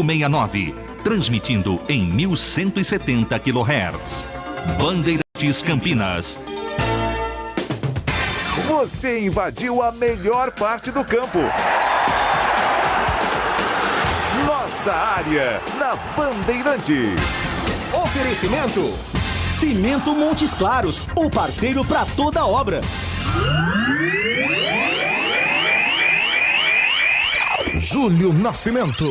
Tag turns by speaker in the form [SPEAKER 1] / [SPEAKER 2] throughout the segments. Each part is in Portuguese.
[SPEAKER 1] 69, transmitindo em 1170 kHz. Bandeirantes Campinas.
[SPEAKER 2] Você invadiu a melhor parte do campo. Nossa área, na Bandeirantes.
[SPEAKER 3] Oferecimento: Cimento Montes Claros, o parceiro para toda obra.
[SPEAKER 2] Júlio Nascimento.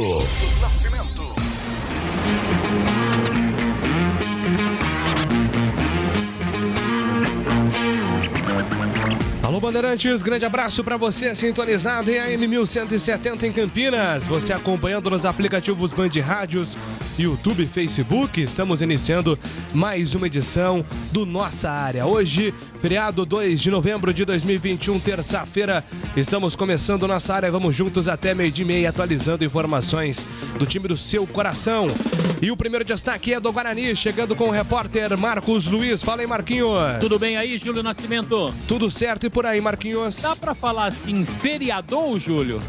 [SPEAKER 4] Alô, Bandeirantes, grande abraço para você sintonizado em AM 1170 em Campinas. Você acompanhando nos aplicativos Band Rádios, YouTube, Facebook. Estamos iniciando mais uma edição do Nossa Área. Hoje, feriado 2 de novembro de 2021, terça-feira. Estamos começando Nossa Área. Vamos juntos até 12h30 atualizando informações do time do seu coração. E o primeiro destaque é do Guarani, chegando com o repórter Marcos Luiz. Fala aí, Marquinhos.
[SPEAKER 5] Tudo bem aí, Júlio Nascimento?
[SPEAKER 4] Tudo certo e por aí, Marquinhos?
[SPEAKER 5] Dá pra falar assim, feriadou, Júlio?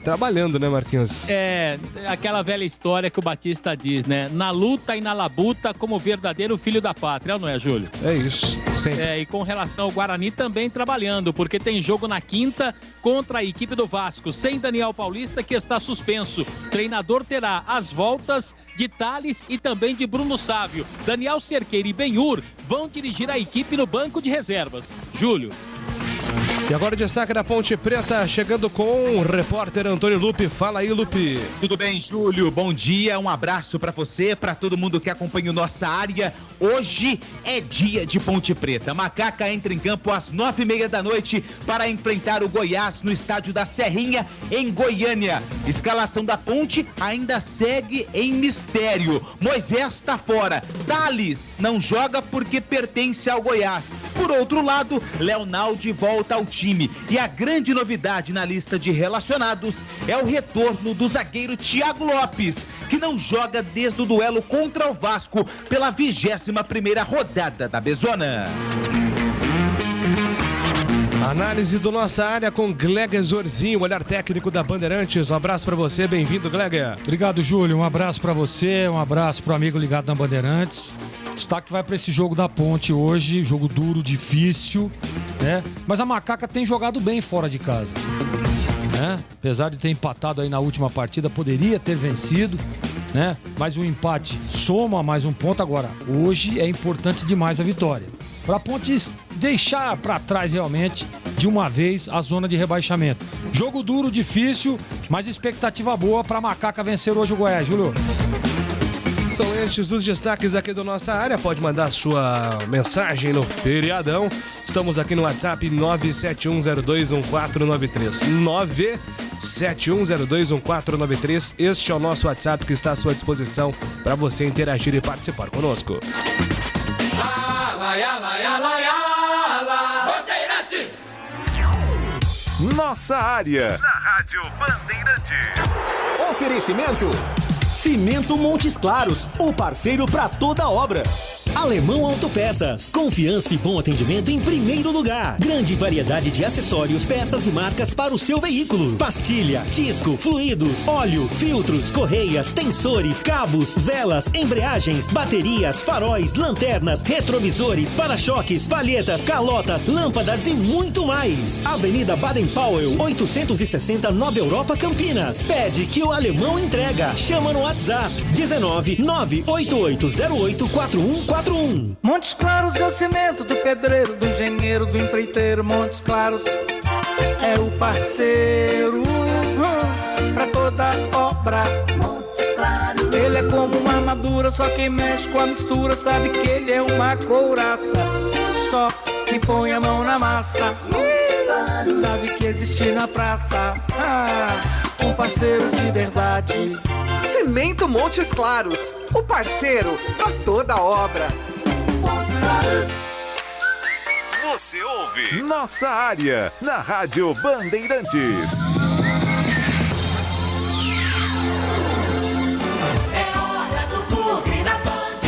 [SPEAKER 4] Trabalhando, né, Marquinhos?
[SPEAKER 5] É, aquela velha história que o Batista diz, né? Na luta e na labuta como verdadeiro filho da pátria, não é, Júlio?
[SPEAKER 4] É isso, sempre.
[SPEAKER 5] E com relação ao Guarani também trabalhando, porque tem jogo na quinta contra a equipe do Vasco, sem Daniel Paulista, que está suspenso. O treinador terá as voltas de Thales e também de Bruno Sávio. Daniel Cerqueira e Benhur vão dirigir a equipe no banco de reservas. Júlio.
[SPEAKER 4] E agora o destaque da Ponte Preta, chegando com o repórter Antônio Lupe. Fala aí, Lupe.
[SPEAKER 6] Tudo bem, Júlio? Bom dia, um abraço pra você, pra todo mundo que acompanha o Nossa Área. Hoje é dia de Ponte Preta. Macaca entra em campo às 9h30 da noite para enfrentar o Goiás no estádio da Serrinha, em Goiânia. Escalação da Ponte ainda segue em mistério. Moisés está fora. Thales não joga porque pertence ao Goiás. Por outro lado, Leonaldi volta ao time. E a grande novidade na lista de relacionados é o retorno do zagueiro Thiago Lopes, que não joga desde o duelo contra o Vasco pela 21ª rodada da Bezona.
[SPEAKER 4] Análise do Nossa Área com Gleger Zorzinho, olhar técnico da Bandeirantes. Um abraço pra você, bem-vindo, Gleger.
[SPEAKER 7] Obrigado, Júlio. Um abraço pra você, um abraço pro amigo ligado na Bandeirantes. Destaque vai pra esse jogo da Ponte hoje, jogo duro, difícil, né? Mas a Macaca tem jogado bem fora de casa, né? Apesar de ter empatado aí na última partida, poderia ter vencido, né? Mas o empate soma mais um ponto. Agora, hoje é importante demais a vitória para a Ponte deixar para trás realmente de uma vez a zona de rebaixamento. Jogo duro, difícil, mas expectativa boa para a Macaca vencer hoje o Goiás, Júlio.
[SPEAKER 4] São estes os destaques aqui da Nossa Área. Pode mandar sua mensagem no feriadão. Estamos aqui no WhatsApp 971021493. 971021493. Este é o nosso WhatsApp que está à sua disposição para você interagir e participar conosco.
[SPEAKER 2] Bandeirantes. Nossa Área, na Rádio Bandeirantes.
[SPEAKER 3] Oferecimento: Cimento Montes Claros, o parceiro para toda obra. Alemão Autopeças, confiança e bom atendimento em primeiro lugar. Grande variedade de acessórios, peças e marcas para o seu veículo. Pastilha, disco, fluidos, óleo, filtros, correias, tensores, cabos, velas, embreagens, baterias, faróis, lanternas, retrovisores, para-choques, palhetas, calotas, lâmpadas e muito mais. Avenida Baden-Powell, 860, Nova Europa, Campinas. Pede que o Alemão entrega. Chama no WhatsApp 19 98808 4141.
[SPEAKER 8] Montes Claros é o cimento do pedreiro, do engenheiro, do empreiteiro. Montes Claros é o parceiro pra toda obra. Montes Claros. Ele é como uma armadura, só quem mexe com a mistura sabe que ele é uma couraça. Só quem põe a mão na massa sabe que existe na praça um parceiro de verdade.
[SPEAKER 9] Cimento Montes Claros, o parceiro para toda obra. Montes Claros.
[SPEAKER 2] Você ouve Nossa Área, na Rádio Bandeirantes.
[SPEAKER 10] É hora do Bugre na Band.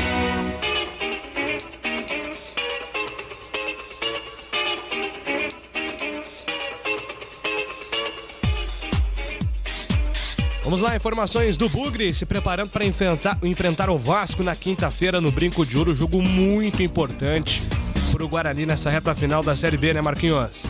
[SPEAKER 4] Vamos lá. lá, informações do Bugre se preparando para enfrentar o Vasco na quinta-feira no Brinco de Ouro. Jogo muito importante para o Guarani nessa reta final da Série B, né, Marquinhos?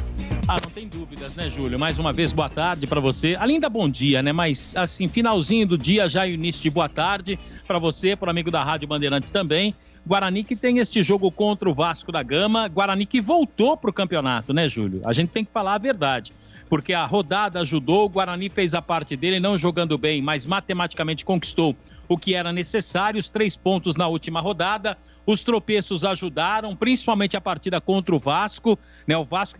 [SPEAKER 5] Não tem dúvidas, né, Júlio? Mais uma vez, boa tarde para você. Além da bom dia, né? Mas, assim, finalzinho do dia, já início de boa tarde para você, para o amigo da Rádio Bandeirantes também. Guarani que tem este jogo contra o Vasco da Gama. Guarani que voltou para o campeonato, né, Júlio? A gente tem que falar a verdade. Porque a rodada ajudou, o Guarani fez a parte dele, não jogando bem, mas matematicamente conquistou o que era necessário, os 3 pontos na última rodada. Os tropeços ajudaram, principalmente a partida contra o Vasco, né? O Vasco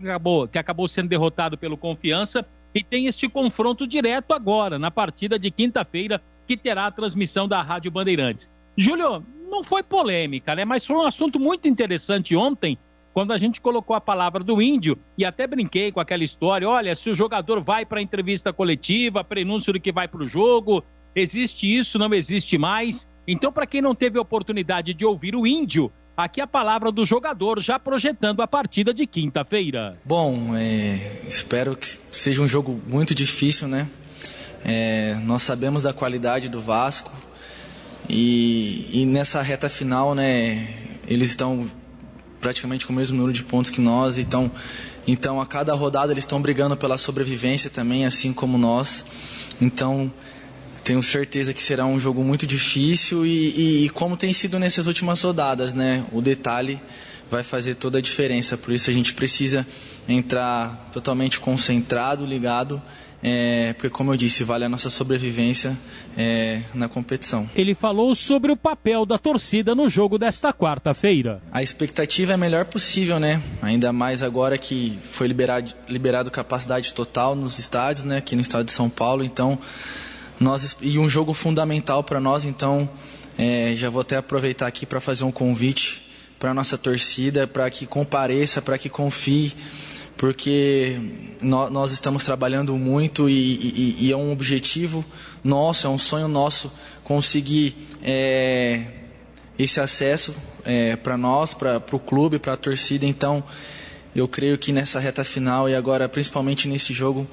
[SPEAKER 5] que acabou sendo derrotado pelo Confiança, e tem este confronto direto agora, na partida de quinta-feira, que terá a transmissão da Rádio Bandeirantes. Júlio, não foi polêmica, né? Mas foi um assunto muito interessante ontem, quando a gente colocou a palavra do Índio, e até brinquei com aquela história, olha, se o jogador vai para a entrevista coletiva, prenúncio de que vai para o jogo, existe isso, não existe mais. Então, para quem não teve a oportunidade de ouvir o Índio, aqui a palavra do jogador já projetando a partida de quinta-feira.
[SPEAKER 11] Bom, espero que seja um jogo muito difícil, né? Nós sabemos da qualidade do Vasco e nessa reta final, né, eles estão praticamente com o mesmo número de pontos que nós, então a cada rodada eles estão brigando pela sobrevivência também, assim como nós. Então tenho certeza que será um jogo muito difícil e como tem sido nessas últimas rodadas, né? O detalhe vai fazer toda a diferença. Por isso a gente precisa entrar totalmente concentrado, ligado, porque, como eu disse, vale a nossa sobrevivência na competição.
[SPEAKER 5] Ele falou sobre o papel da torcida no jogo desta quarta-feira.
[SPEAKER 11] A expectativa é a melhor possível, né? Ainda mais agora que foi liberado capacidade total nos estádios, né? Aqui no estado de São Paulo, então... E um jogo fundamental para nós, então já vou até aproveitar aqui para fazer um convite para a nossa torcida, para que compareça, para que confie, porque nós estamos trabalhando muito e é um objetivo nosso, é um sonho nosso conseguir esse acesso para nós, para o clube, para a torcida. Então eu creio que nessa reta final e agora principalmente nesse jogo,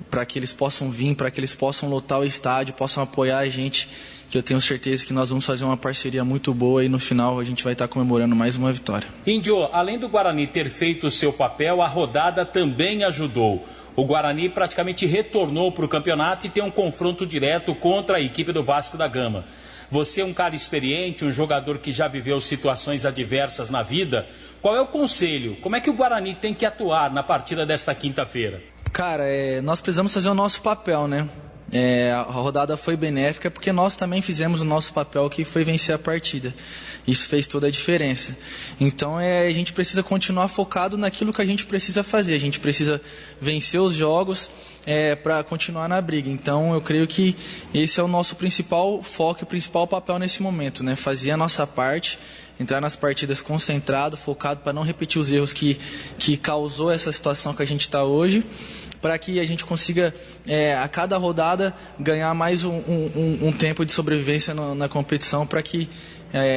[SPEAKER 11] para que eles possam vir, para que eles possam lotar o estádio, possam apoiar a gente, que eu tenho certeza que nós vamos fazer uma parceria muito boa e no final a gente vai estar comemorando mais uma vitória.
[SPEAKER 12] Índio, além do Guarani ter feito o seu papel, a rodada também ajudou. O Guarani praticamente retornou para o campeonato e tem um confronto direto contra a equipe do Vasco da Gama. Você é um cara experiente, um jogador que já viveu situações adversas na vida. Qual é o conselho? Como é que o Guarani tem que atuar na partida desta quinta-feira?
[SPEAKER 11] Cara, nós precisamos fazer o nosso papel, né? A rodada foi benéfica porque nós também fizemos o nosso papel, que foi vencer a partida. Isso fez toda a diferença. Então a gente precisa continuar focado naquilo que a gente precisa fazer. A gente precisa vencer os jogos para continuar na briga. Então eu creio que esse é o nosso principal foco e principal papel nesse momento, né? Fazer a nossa parte, entrar nas partidas concentrado, focado para não repetir os erros que causou essa situação que a gente está hoje, para que a gente consiga, a cada rodada, ganhar mais um tempo de sobrevivência na competição, para que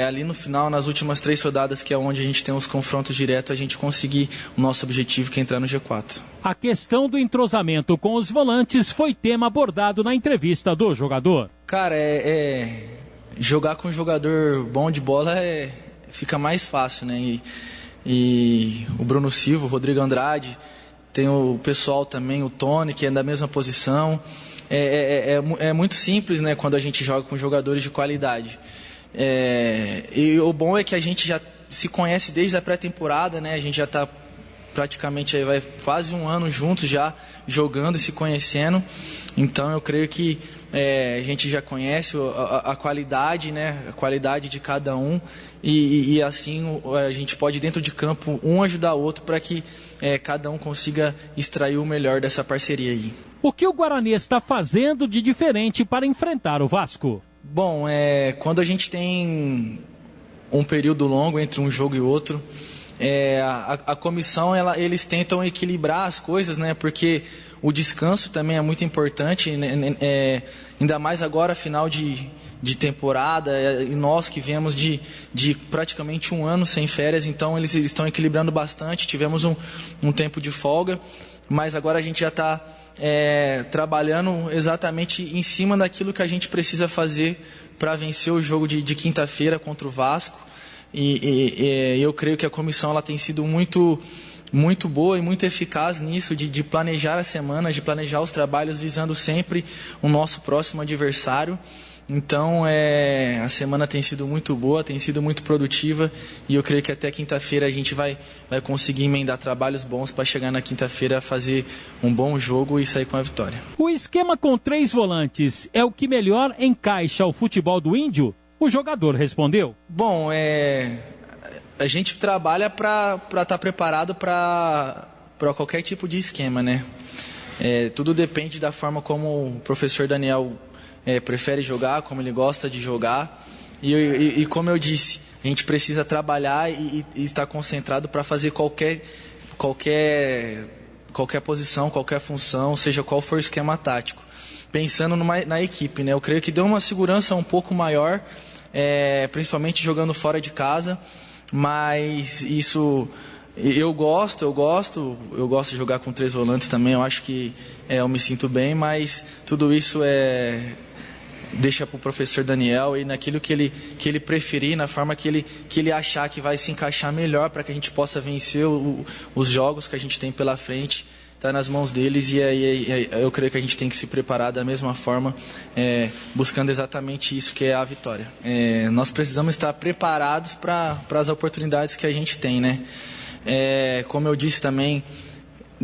[SPEAKER 11] ali no final, nas últimas 3 rodadas, que é onde a gente tem os confrontos diretos, a gente conseguir o nosso objetivo, que é entrar no G4.
[SPEAKER 5] A questão do entrosamento com os volantes foi tema abordado na entrevista do jogador.
[SPEAKER 11] Cara, jogar com um jogador bom de bola fica mais fácil, né? E o Bruno Silva, o Rodrigo Andrade, tem o pessoal também, o Tony, que é da mesma posição. É muito simples, né, quando a gente joga com jogadores de qualidade. E o bom é que a gente já se conhece desde a pré-temporada, né? A gente já está praticamente vai quase um ano juntos já jogando e se conhecendo. Então eu creio que a gente já conhece a qualidade, né? A qualidade de cada um e assim a gente pode dentro de campo um ajudar o outro para que cada um consiga extrair o melhor dessa parceria aí.
[SPEAKER 5] O que o Guarani está fazendo de diferente para enfrentar o Vasco?
[SPEAKER 11] Bom, quando a gente tem um período longo entre um jogo e outro, a comissão eles tentam equilibrar as coisas, né? Porque o descanso também é muito importante, ainda mais agora final de temporada, e nós que viemos de praticamente um ano sem férias, então eles estão equilibrando bastante. Tivemos um tempo de folga mas agora a gente já está trabalhando exatamente em cima daquilo que a gente precisa fazer para vencer o jogo de quinta-feira contra o Vasco. E eu creio que a comissão ela tem sido muito boa e muito eficaz nisso, de planejar as semanas, de planejar os trabalhos visando sempre o nosso próximo adversário. Então, a semana tem sido muito boa, tem sido muito produtiva, e eu creio que até quinta-feira a gente vai conseguir emendar trabalhos bons para chegar na quinta-feira a fazer um bom jogo e sair com a vitória.
[SPEAKER 5] O esquema com 3 volantes é o que melhor encaixa o futebol do Índio? O jogador respondeu.
[SPEAKER 11] Bom, a gente trabalha para estar preparado para qualquer tipo de esquema, né? Tudo depende da forma como o professor Daniel prefere jogar, como ele gosta de jogar. E como eu disse, a gente precisa trabalhar e estar concentrado para fazer qualquer posição, qualquer função, seja qual for o esquema tático. Pensando na equipe, né? Eu creio que deu uma segurança um pouco maior, principalmente jogando fora de casa, mas isso eu gosto de jogar com 3 volantes também. Eu acho que eu me sinto bem, mas tudo isso deixa para o professor Daniel e naquilo que ele preferir, na forma que ele achar que vai se encaixar melhor para que a gente possa vencer os jogos que a gente tem pela frente. Está nas mãos deles, e eu creio que a gente tem que se preparar da mesma forma, buscando exatamente isso, que é a vitória. Nós precisamos estar preparados para as oportunidades que a gente tem, né? Como eu disse também,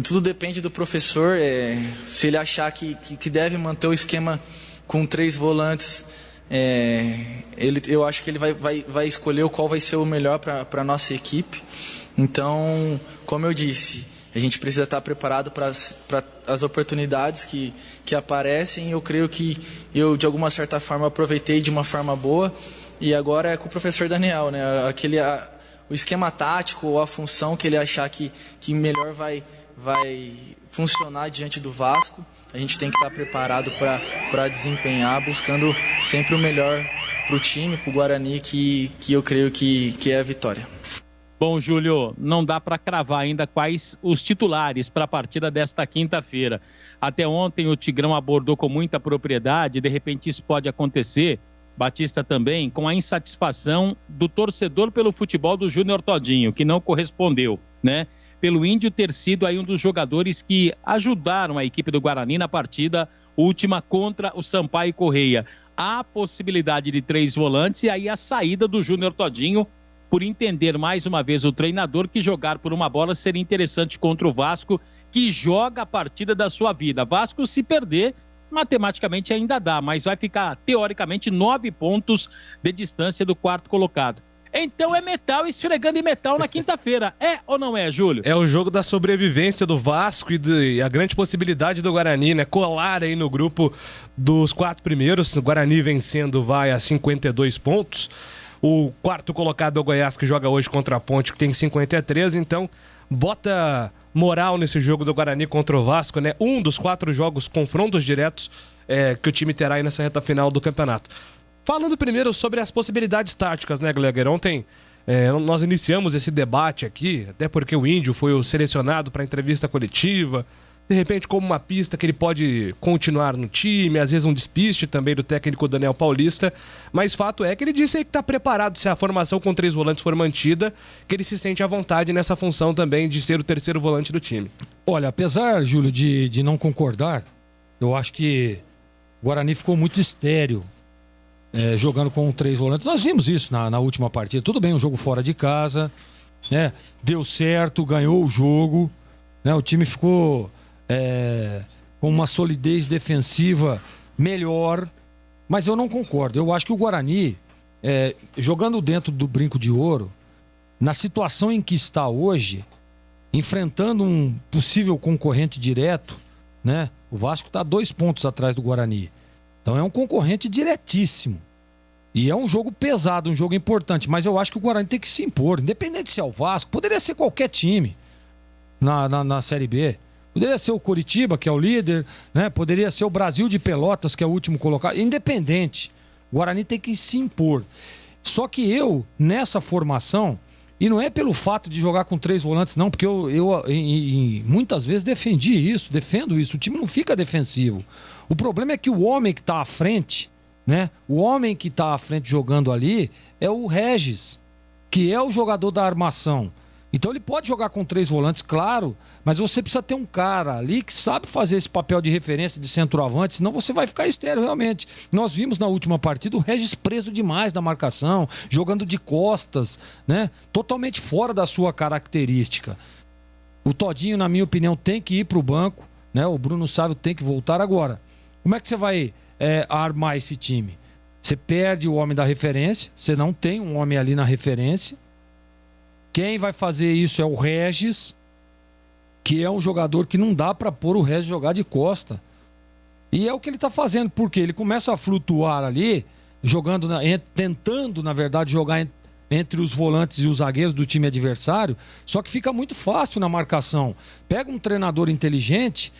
[SPEAKER 11] tudo depende do professor. Se ele achar que deve manter o esquema com 3 volantes, eu acho que ele vai escolher qual vai ser o melhor para a nossa equipe. Então, como eu disse, a gente precisa estar preparado para as oportunidades que aparecem. Eu creio que eu, de alguma certa forma, aproveitei de uma forma boa. E agora é com o professor Daniel, né? O esquema tático ou a função que ele achar que melhor vai funcionar diante do Vasco, a gente tem que estar preparado para desempenhar, buscando sempre o melhor para o time, para o Guarani, que eu creio que é a vitória.
[SPEAKER 5] Bom, Júlio, não dá para cravar ainda quais os titulares para a partida desta quinta-feira. Até ontem o Tigrão abordou com muita propriedade, de repente isso pode acontecer, Batista também, com a insatisfação do torcedor pelo futebol do Júnior Todinho, que não correspondeu, né? Pelo Índio ter sido aí um dos jogadores que ajudaram a equipe do Guarani na partida última contra o Sampaio Correia. Há a possibilidade de 3 volantes e aí a saída do Júnior Todinho, por entender mais uma vez o treinador que jogar por uma bola seria interessante contra o Vasco, que joga a partida da sua vida. Vasco, se perder, matematicamente ainda dá, mas vai ficar, teoricamente, 9 pontos de distância do 4º colocado. Então é metal esfregando em metal na quinta-feira. É ou não é, Júlio?
[SPEAKER 4] É o jogo da sobrevivência do Vasco e a grande possibilidade do Guarani, né? Colar aí no grupo dos 4 primeiros. O Guarani vencendo vai a 52 pontos. O 4º colocado é o Goiás, que joga hoje contra a Ponte, que tem 53. Então, bota moral nesse jogo do Guarani contra o Vasco, né? Um dos 4 jogos, confrontos diretos que o time terá aí nessa reta final do campeonato. Falando primeiro sobre as possibilidades táticas, né, Gleger? Ontem nós iniciamos esse debate aqui, até porque o Índio foi o selecionado para entrevista coletiva, de repente como uma pista que ele pode continuar no time, às vezes um despiste também do técnico Daniel Paulista, mas fato é que ele disse aí que está preparado se a formação com 3 volantes for mantida, que ele se sente à vontade nessa função também de ser o 3º volante do time.
[SPEAKER 7] Olha, apesar, Júlio, de não concordar, eu acho que o Guarani ficou muito estéril jogando com 3 volantes. Nós vimos isso na última partida. Tudo bem, um jogo fora de casa, né? Deu certo, ganhou o jogo, né? O time ficou com uma solidez defensiva melhor, mas eu não concordo. Eu acho que o Guarani, jogando dentro do Brinco de Ouro, na situação em que está hoje, enfrentando um possível concorrente direto, né? O Vasco está 2 pontos atrás do Guarani. Então é um concorrente diretíssimo. E é um jogo pesado, um jogo importante. Mas eu acho que o Guarani tem que se impor. Independente se é o Vasco, poderia ser qualquer time na Série B. Poderia ser o Coritiba, que é o líder, né? Poderia ser o Brasil de Pelotas, que é o último colocado. Independente. O Guarani tem que se impor. Só que eu, nessa formação, E não é pelo fato de jogar com 3 volantes, não, porque eu muitas vezes defendo isso. O time não fica defensivo. O problema é que o homem que está à frente, né? O homem que está à frente jogando ali é o Regis, que é o jogador da armação. Então ele pode jogar com 3 volantes, claro, mas você precisa ter um cara ali que sabe fazer esse papel de referência de centroavante, senão você vai ficar estéril realmente. Nós vimos na última partida o Regis preso demais da marcação, jogando de costas, né? Totalmente fora da sua característica. O Todinho, na minha opinião, tem que ir para o banco, né? O Bruno Sávio tem que voltar agora. Como é que você vai armar esse time? Você perde o homem da referência, você não tem um homem ali na referência. Quem vai fazer isso é o Regis, que é um jogador que não dá para pôr o Regis jogar de costa. E é o que ele está fazendo, porque ele começa a flutuar ali, tentando, na verdade, jogar entre os volantes e os zagueiros do time adversário, só que fica muito fácil na marcação. Pega um treinador inteligente,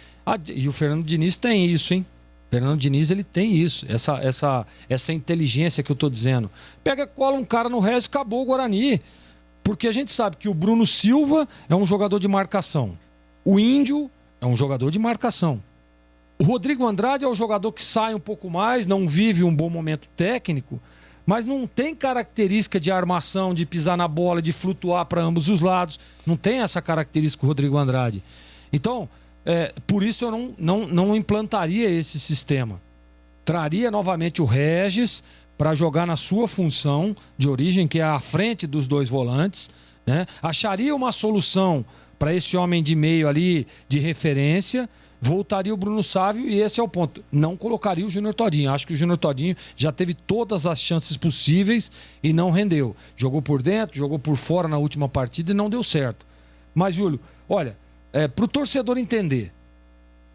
[SPEAKER 7] e o Fernando Diniz tem isso, hein? O Fernando Diniz, ele tem isso, essa inteligência que eu estou dizendo. Cola um cara no Regis, acabou o Guarani. Porque a gente sabe que o Bruno Silva é um jogador de marcação. O Índio é um jogador de marcação. O Rodrigo Andrade é um jogador que sai um pouco mais, não vive um bom momento técnico, mas não tem característica de armação, de pisar na bola, de flutuar para ambos os lados. Não tem essa característica o Rodrigo Andrade. Então, por isso eu não implantaria esse sistema. Traria novamente o Regis para jogar na sua função de origem, que é à frente dos 2 volantes, né? Acharia uma solução para esse homem de meio ali, de referência, voltaria o Bruno Sávio e esse é o ponto. Não colocaria o Júnior Todinho. Acho que o Júnior Todinho já teve todas as chances possíveis e não rendeu. Jogou por dentro, jogou por fora na última partida e não deu certo. Mas, Júlio, olha, para o torcedor entender,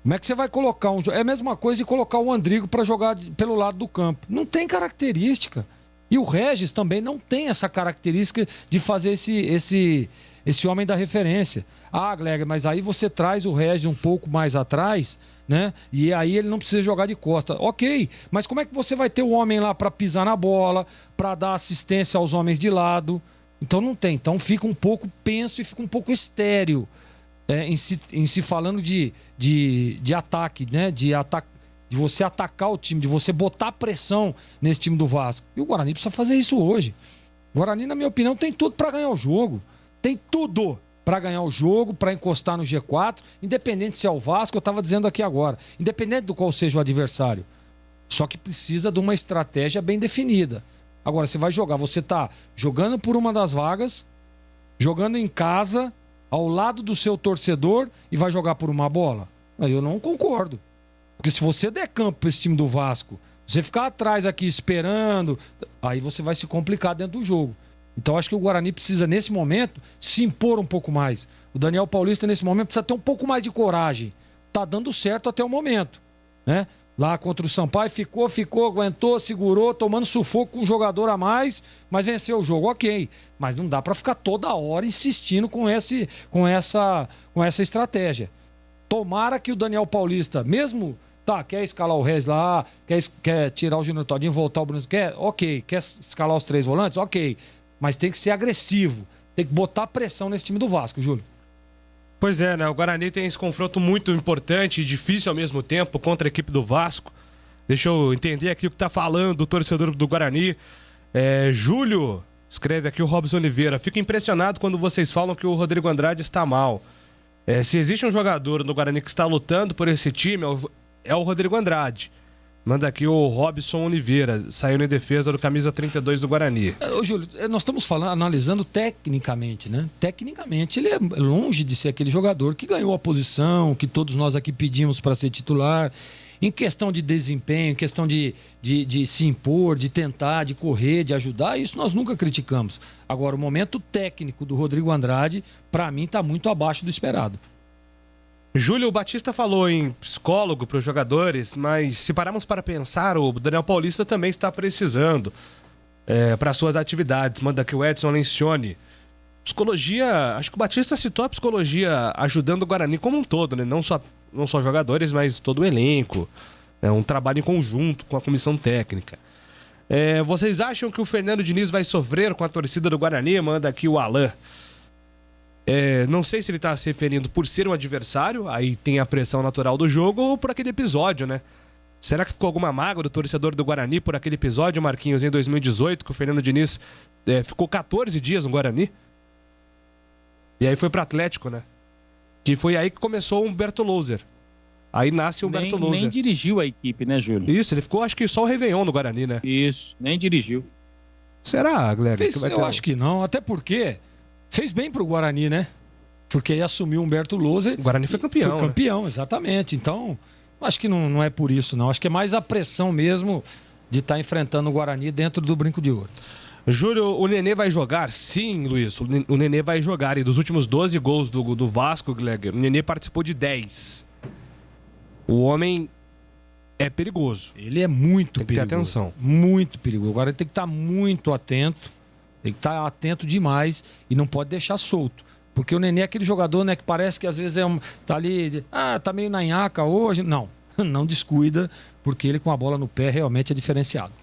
[SPEAKER 7] como é que você vai colocar É a mesma coisa de colocar o Andrigo para jogar pelo lado do campo. Não tem característica. E o Regis também não tem essa característica de fazer esse homem da referência. Glega, mas aí você traz o Regis um pouco mais atrás, né? E aí ele não precisa jogar de costa. Ok, mas como é que você vai ter o homem lá para pisar na bola, para dar assistência aos homens de lado? Então não tem. Então fica um pouco penso e fica um pouco estéril. Em se falando de ataque, né? De você atacar o time, de você botar pressão nesse time do Vasco. E o Guarani precisa fazer isso hoje. O Guarani, na minha opinião, tem tudo para ganhar o jogo. Tem tudo para ganhar o jogo, para encostar no G4, independente se é o Vasco, eu estava dizendo aqui agora, independente do qual seja o adversário. Só que precisa de uma estratégia bem definida. Agora, você vai jogar, você está jogando por uma das vagas, jogando em casa, ao lado do seu torcedor e vai jogar por uma bola? Eu não concordo. Porque se você der campo para esse time do Vasco, você ficar atrás aqui esperando, aí você vai se complicar dentro do jogo. Então acho que o Guarani precisa, nesse momento, se impor um pouco mais. O Daniel Paulista, nesse momento, precisa ter um pouco mais de coragem. Tá dando certo até o momento, né? Lá contra o Sampaio, ficou, aguentou, segurou, tomando sufoco com um jogador a mais, mas venceu o jogo, ok. Mas não dá para ficar toda hora insistindo com essa estratégia. Tomara que o Daniel Paulista, mesmo, quer escalar o Regis lá, quer tirar o Júnior Todinho, voltar o Bruno, quer escalar os 3 volantes, ok. Mas tem que ser agressivo, tem que botar pressão nesse time do Vasco, Júlio.
[SPEAKER 4] Pois é, né? O Guarani tem esse confronto muito importante e difícil ao mesmo tempo contra a equipe do Vasco. Deixa eu entender aqui o que tá falando o torcedor do Guarani. Júlio, escreve aqui o Robson Oliveira. Fico impressionado quando vocês falam que o Rodrigo Andrade está mal. Se existe um jogador no Guarani que está lutando por esse time, é o Rodrigo Andrade. Manda aqui o Robson Oliveira, saiu em defesa do camisa 32 do Guarani.
[SPEAKER 7] Júlio, nós estamos analisando tecnicamente, né? Tecnicamente ele é longe de ser aquele jogador que ganhou a posição, que todos nós aqui pedimos para ser titular. Em questão de desempenho, em questão de se impor, de tentar, de correr, de ajudar, isso nós nunca criticamos. Agora, o momento técnico do Rodrigo Andrade, para mim, está muito abaixo do esperado.
[SPEAKER 4] Júlio, Batista falou em psicólogo para os jogadores, mas se pararmos para pensar, o Daniel Paulista também está precisando para suas atividades. Manda aqui o Edson Lencioni. Psicologia, acho que o Batista citou a psicologia ajudando o Guarani como um todo, né? Não só jogadores, mas todo o elenco. É um trabalho em conjunto com a comissão técnica. Vocês acham que o Fernando Diniz vai sofrer com a torcida do Guarani? Manda aqui o Alain. Não sei se ele está se referindo por ser um adversário, aí tem a pressão natural do jogo, ou por aquele episódio, né? Será que ficou alguma mágoa do torcedor do Guarani por aquele episódio, Marquinhos, em 2018, que o Fernando Diniz ficou 14 dias no Guarani? E aí foi pro Atlético, né? Que foi aí que começou o Humberto Louser. Aí nasce o Humberto Louser.
[SPEAKER 5] Nem dirigiu a equipe, né, Júlio?
[SPEAKER 4] Isso, ele ficou acho que só o Réveillon no Guarani, né?
[SPEAKER 5] Isso, nem dirigiu.
[SPEAKER 4] Será, Gleber?
[SPEAKER 7] Eu acho que não, até porque fez bem pro Guarani, né? Porque aí assumiu o Humberto Louser.
[SPEAKER 4] O Guarani foi campeão.
[SPEAKER 7] Foi campeão, né? Exatamente. Então, acho que não é por isso, não. Acho que é mais a pressão mesmo de estar enfrentando o Guarani dentro do Brinco de Ouro.
[SPEAKER 4] Júlio, o Nenê vai jogar? Sim, Luiz, o Nenê vai jogar. E dos últimos 12 gols do Vasco, Gleber, o Nenê participou de 10. O homem é perigoso.
[SPEAKER 7] Ele é muito perigoso.
[SPEAKER 4] Tem que ter atenção.
[SPEAKER 7] Muito perigoso. Agora ele tem que estar muito atento. Tem que estar atento demais e não pode deixar solto. Porque o Nenê é aquele jogador, né, que parece que às vezes tá ali, tá meio na nhaca hoje. Não descuida, porque ele com a bola no pé realmente é diferenciado.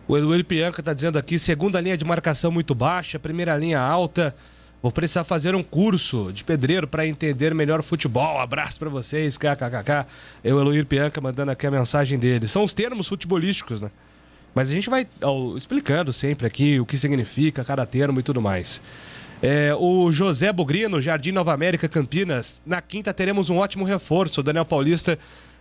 [SPEAKER 4] O Eduardo Pianca tá dizendo aqui, segunda linha de marcação muito baixa, primeira linha alta. Vou precisar fazer um curso de pedreiro para entender melhor futebol. Abraço para vocês, kkkk. O Eloir Pianca mandando aqui a mensagem dele. São os termos futebolísticos, né? Mas a gente vai explicando sempre aqui o que significa cada termo e tudo mais. O José Bugrino, Jardim Nova América, Campinas. Na quinta teremos um ótimo reforço. O Daniel Paulista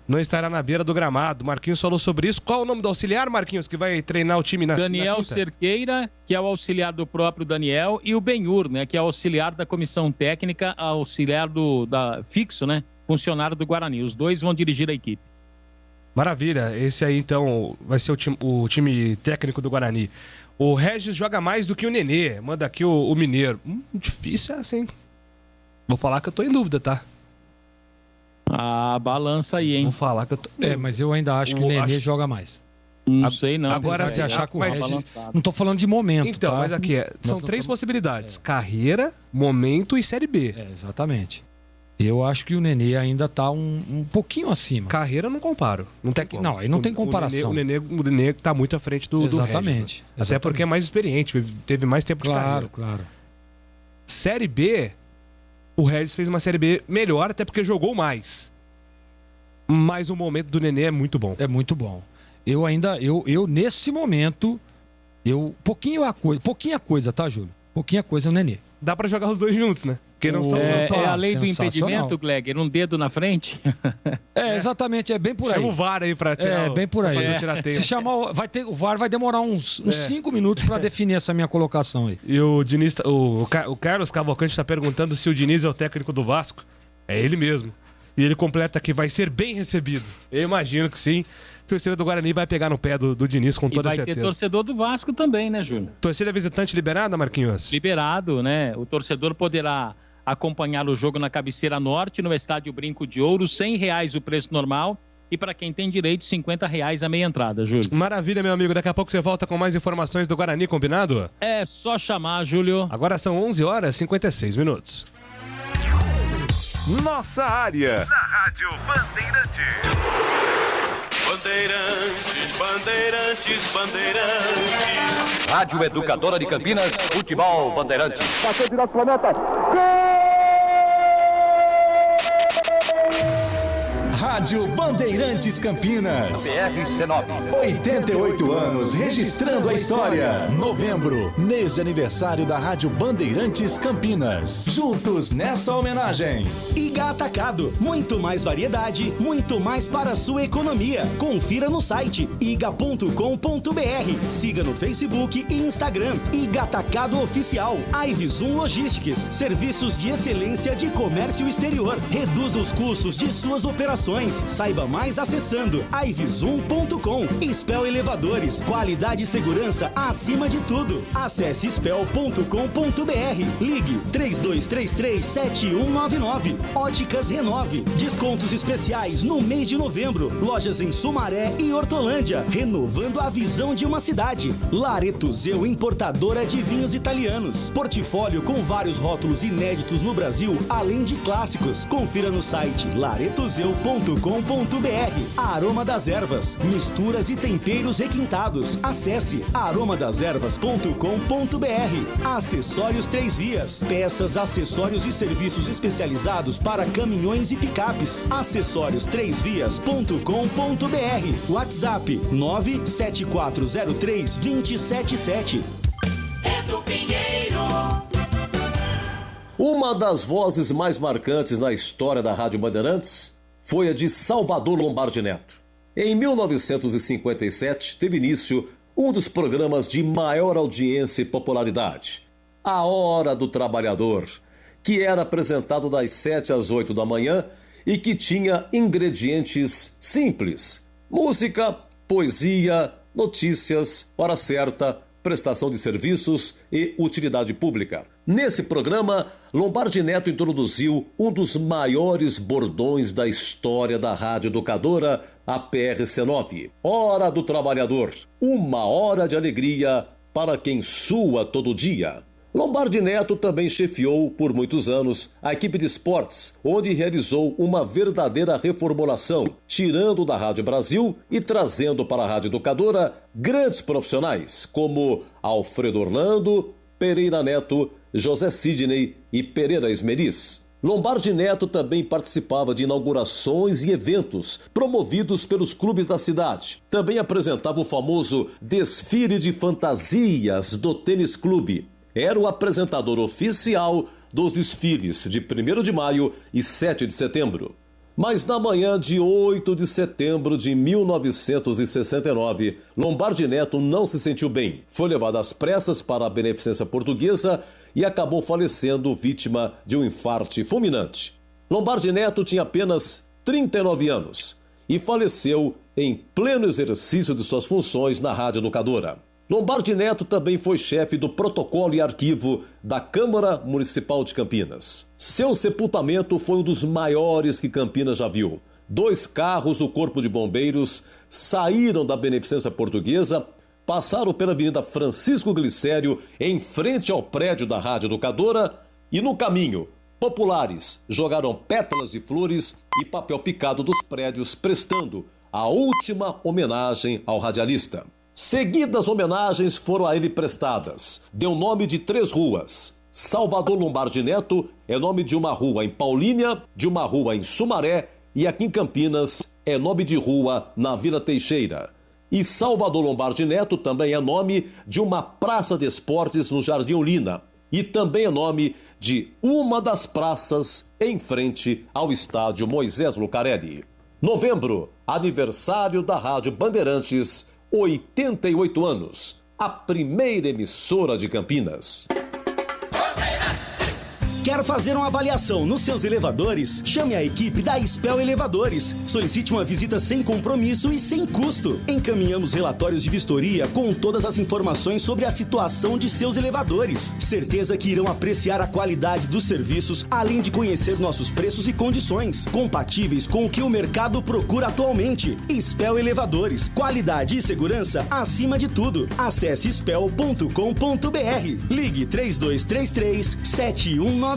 [SPEAKER 4] não estará na beira do gramado. Marquinhos falou sobre isso. Qual o nome do auxiliar, Marquinhos, que vai treinar o time na
[SPEAKER 5] Daniel Cerqueira, que é o auxiliar do próprio Daniel, e o Benhur, né, que é o auxiliar da comissão técnica, auxiliar fixo, né, funcionário do Guarani. Os dois vão dirigir a equipe.
[SPEAKER 4] Maravilha. Esse aí, então, vai ser o time técnico do Guarani. O Regis joga mais do que o Nenê. Manda aqui o Mineiro. Difícil é assim. Vou falar que eu tô em dúvida, tá?
[SPEAKER 5] Balança aí, hein?
[SPEAKER 4] Vou falar que eu tô...
[SPEAKER 7] mas eu ainda acho que o Nenê joga mais.
[SPEAKER 5] Não sei, não.
[SPEAKER 7] Agora você achar que o Regis... Não tô falando de momento,
[SPEAKER 4] então, tá? Mas aqui são 3 possibilidades. Carreira, momento e Série B.
[SPEAKER 7] Exatamente. Eu acho que o Nenê ainda tá um pouquinho acima.
[SPEAKER 4] Carreira eu não comparo.
[SPEAKER 7] Não, aí não tem comparação.
[SPEAKER 4] O Nenê tá muito à frente do Regis.
[SPEAKER 7] Exatamente.
[SPEAKER 4] Até porque é mais experiente, teve mais tempo de carreira.
[SPEAKER 7] Claro.
[SPEAKER 4] Série B, o Regis fez uma Série B melhor, até porque jogou mais. Mas o momento do Nenê é muito bom.
[SPEAKER 7] É muito bom. Eu nesse momento, pouquinha coisa, tá, Júlio? Pouquinha coisa é o Nenê.
[SPEAKER 4] Dá pra jogar os dois juntos, né? Porque não são
[SPEAKER 5] a lei do impedimento, Gleger, um dedo na frente.
[SPEAKER 7] Exatamente, é bem por aí.
[SPEAKER 4] Chama o VAR aí pra tirar.
[SPEAKER 7] Bem por aí. Se chamar, o VAR vai demorar uns 5 minutos pra definir essa minha colocação aí.
[SPEAKER 4] E o Diniz, o Carlos Cavalcante tá perguntando se o Diniz é o técnico do Vasco. É ele mesmo. E ele completa que vai ser bem recebido. Eu imagino que sim. A torcida do Guarani vai pegar no pé do Diniz com toda certeza.
[SPEAKER 5] E vai ter torcedor do Vasco também, né, Júlio?
[SPEAKER 4] Torcida visitante liberada, Marquinhos?
[SPEAKER 5] Liberado, né? O torcedor poderá acompanhar o jogo na cabeceira norte, no estádio Brinco de Ouro, R$100 o preço normal. E para quem tem direito, R$50 a meia entrada, Júlio.
[SPEAKER 4] Maravilha, meu amigo. Daqui a pouco você volta com mais informações do Guarani, combinado?
[SPEAKER 5] É só chamar, Júlio.
[SPEAKER 4] Agora são 11h56.
[SPEAKER 2] Nossa área, na Rádio Bandeirantes.
[SPEAKER 1] Bandeirantes. Rádio Educadora de Campinas, Futebol Bandeirantes.
[SPEAKER 13] Passou direto pra meta.
[SPEAKER 3] Rádio Bandeirantes Campinas.
[SPEAKER 1] BRC9.
[SPEAKER 3] 88 anos registrando a história. Novembro, mês de aniversário da Rádio Bandeirantes Campinas. Juntos nessa homenagem.
[SPEAKER 14] Iga Atacado, muito mais variedade, muito mais para a sua economia. Confira no site iga.com.br. Siga no Facebook e Instagram. Iga Atacado Oficial. Ivzoom Logistics, serviços de excelência de comércio exterior. Reduza os custos de suas operações. Saiba mais acessando ivzoom.com. Spell Elevadores, qualidade e segurança acima de tudo. Acesse spell.com.br. Ligue 3233-7199. Óticas Renove, descontos especiais no mês de novembro. Lojas em Sumaré e Hortolândia, renovando a visão de uma cidade. Laretuzeu, importadora de vinhos italianos. Portfólio com vários rótulos inéditos no Brasil, além de clássicos. Confira no site laretuzeu.com.br. Aroma das Ervas, misturas e temperos requintados. Acesse aromadeservas.com.br. Acessórios 3 Vias, peças, acessórios e serviços especializados para caminhões e picapes. Acessórios3vias.com.br. WhatsApp 97403-277.
[SPEAKER 10] Edu Pinheiro.
[SPEAKER 13] Uma das vozes mais marcantes na história da Rádio Bandeirantes foi a de Salvador Lombardi Neto. Em 1957, teve início um dos programas de maior audiência e popularidade, A Hora do Trabalhador, que era apresentado das 7 às 8 da manhã e que tinha ingredientes simples: música, poesia, notícias, hora certa, prestação de serviços e utilidade pública. Nesse programa, Lombardi Neto introduziu um dos maiores bordões da história da Rádio Educadora, a PRC9. Hora do Trabalhador, uma hora de alegria para quem sua todo dia. Lombardi Neto também chefiou por muitos anos a equipe de esportes, onde realizou uma verdadeira reformulação, tirando da Rádio Brasil e trazendo para a Rádio Educadora grandes profissionais como Alfredo Orlando, Pereira Neto, José Sidney e Pereira Esmeriz. Lombardi Neto também participava de inaugurações e eventos promovidos pelos clubes da cidade. Também apresentava o famoso desfile de fantasias do Tênis Clube. Era o apresentador oficial dos desfiles de 1º de maio e 7 de setembro. Mas na manhã de 8 de setembro de 1969, Lombardi Neto não se sentiu bem. Foi levado às pressas para a Beneficência Portuguesa e acabou falecendo vítima de um infarto fulminante. Lombardi Neto tinha apenas 39 anos e faleceu em pleno exercício de suas funções na Rádio Educadora. Lombardi Neto também foi chefe do protocolo e arquivo da Câmara Municipal de Campinas. Seu sepultamento foi um dos maiores que Campinas já viu. 2 carros do Corpo de Bombeiros saíram da Beneficência Portuguesa, passaram pela Avenida Francisco Glicério, em frente ao prédio da Rádio Educadora, e no caminho, populares jogaram pétalas de flores e papel picado dos prédios, prestando a última homenagem ao radialista. Seguidas homenagens foram a ele prestadas. Deu nome de 3 ruas. Salvador Lombardi Neto é nome de uma rua em Paulínia, de uma rua em Sumaré e aqui em Campinas é nome de rua na Vila Teixeira. E Salvador Lombardi Neto também é nome de uma praça de esportes no Jardim Olina. E também é nome de uma das praças em frente ao estádio Moisés Lucarelli. Novembro, aniversário da Rádio Bandeirantes, 88 anos, a primeira emissora de Campinas.
[SPEAKER 14] Quer fazer uma avaliação nos seus elevadores? Chame a equipe da Spell Elevadores. Solicite uma visita sem compromisso e sem custo. Encaminhamos relatórios de vistoria com todas as informações sobre a situação de seus elevadores. Certeza que irão apreciar a qualidade dos serviços, além de conhecer nossos preços e condições, compatíveis com o que o mercado procura atualmente. Spell Elevadores, qualidade e segurança acima de tudo. Acesse spell.com.br. Ligue 3233-7199.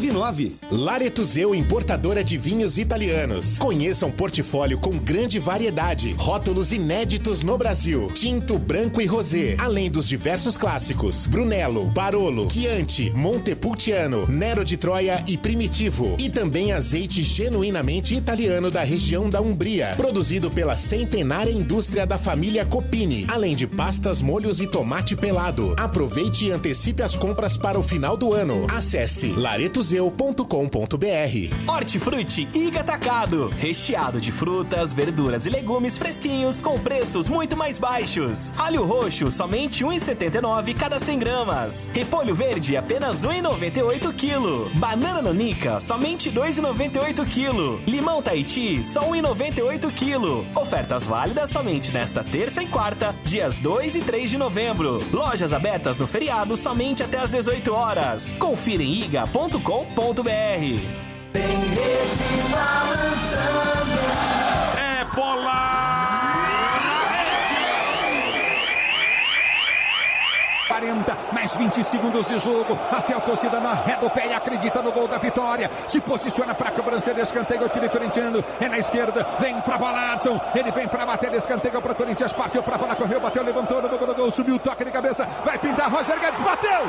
[SPEAKER 15] Laretuzeu, importadora de vinhos italianos. Conheça um portfólio com grande variedade, rótulos inéditos no Brasil, tinto, branco e rosé, além dos diversos clássicos: Brunello, Barolo, Chianti, Montepulciano, Nero de Troia e Primitivo. E também azeite genuinamente italiano da região da Umbria, produzido pela centenária indústria da família Copini, além de pastas, molhos e tomate pelado. Aproveite e antecipe as compras para o final do ano. Acesse laretuzeu.com.br.
[SPEAKER 16] Hortifruti Iga Atacado, recheado de frutas, verduras e legumes fresquinhos com preços muito mais baixos. Alho roxo, somente R$ 1,79 cada 100 gramas. Repolho verde, apenas R$ 1,98 quilo. Banana nanica, somente R$ 2,98 quilo. Limão Tahiti, só R$ 1,98 quilo. Ofertas válidas somente nesta terça e quarta, dias 2 e 3 de novembro. Lojas abertas no feriado somente até às 18 horas. Confira em iga.com.br.
[SPEAKER 10] Tem rede balançando.
[SPEAKER 2] É bola na rede.
[SPEAKER 17] 40, mais 20 segundos de jogo. A fiel torcida na ré do pé e acredita no gol da vitória. Se posiciona para a cobrança de escanteio. O time corintiano é na esquerda. Vem para bola, Adson. Ele vem para bater de escanteio para o Corinthians. Partiu para a bola, correu, bateu, levantou no gol, subiu, toque de cabeça. Vai pintar, Roger Guedes bateu.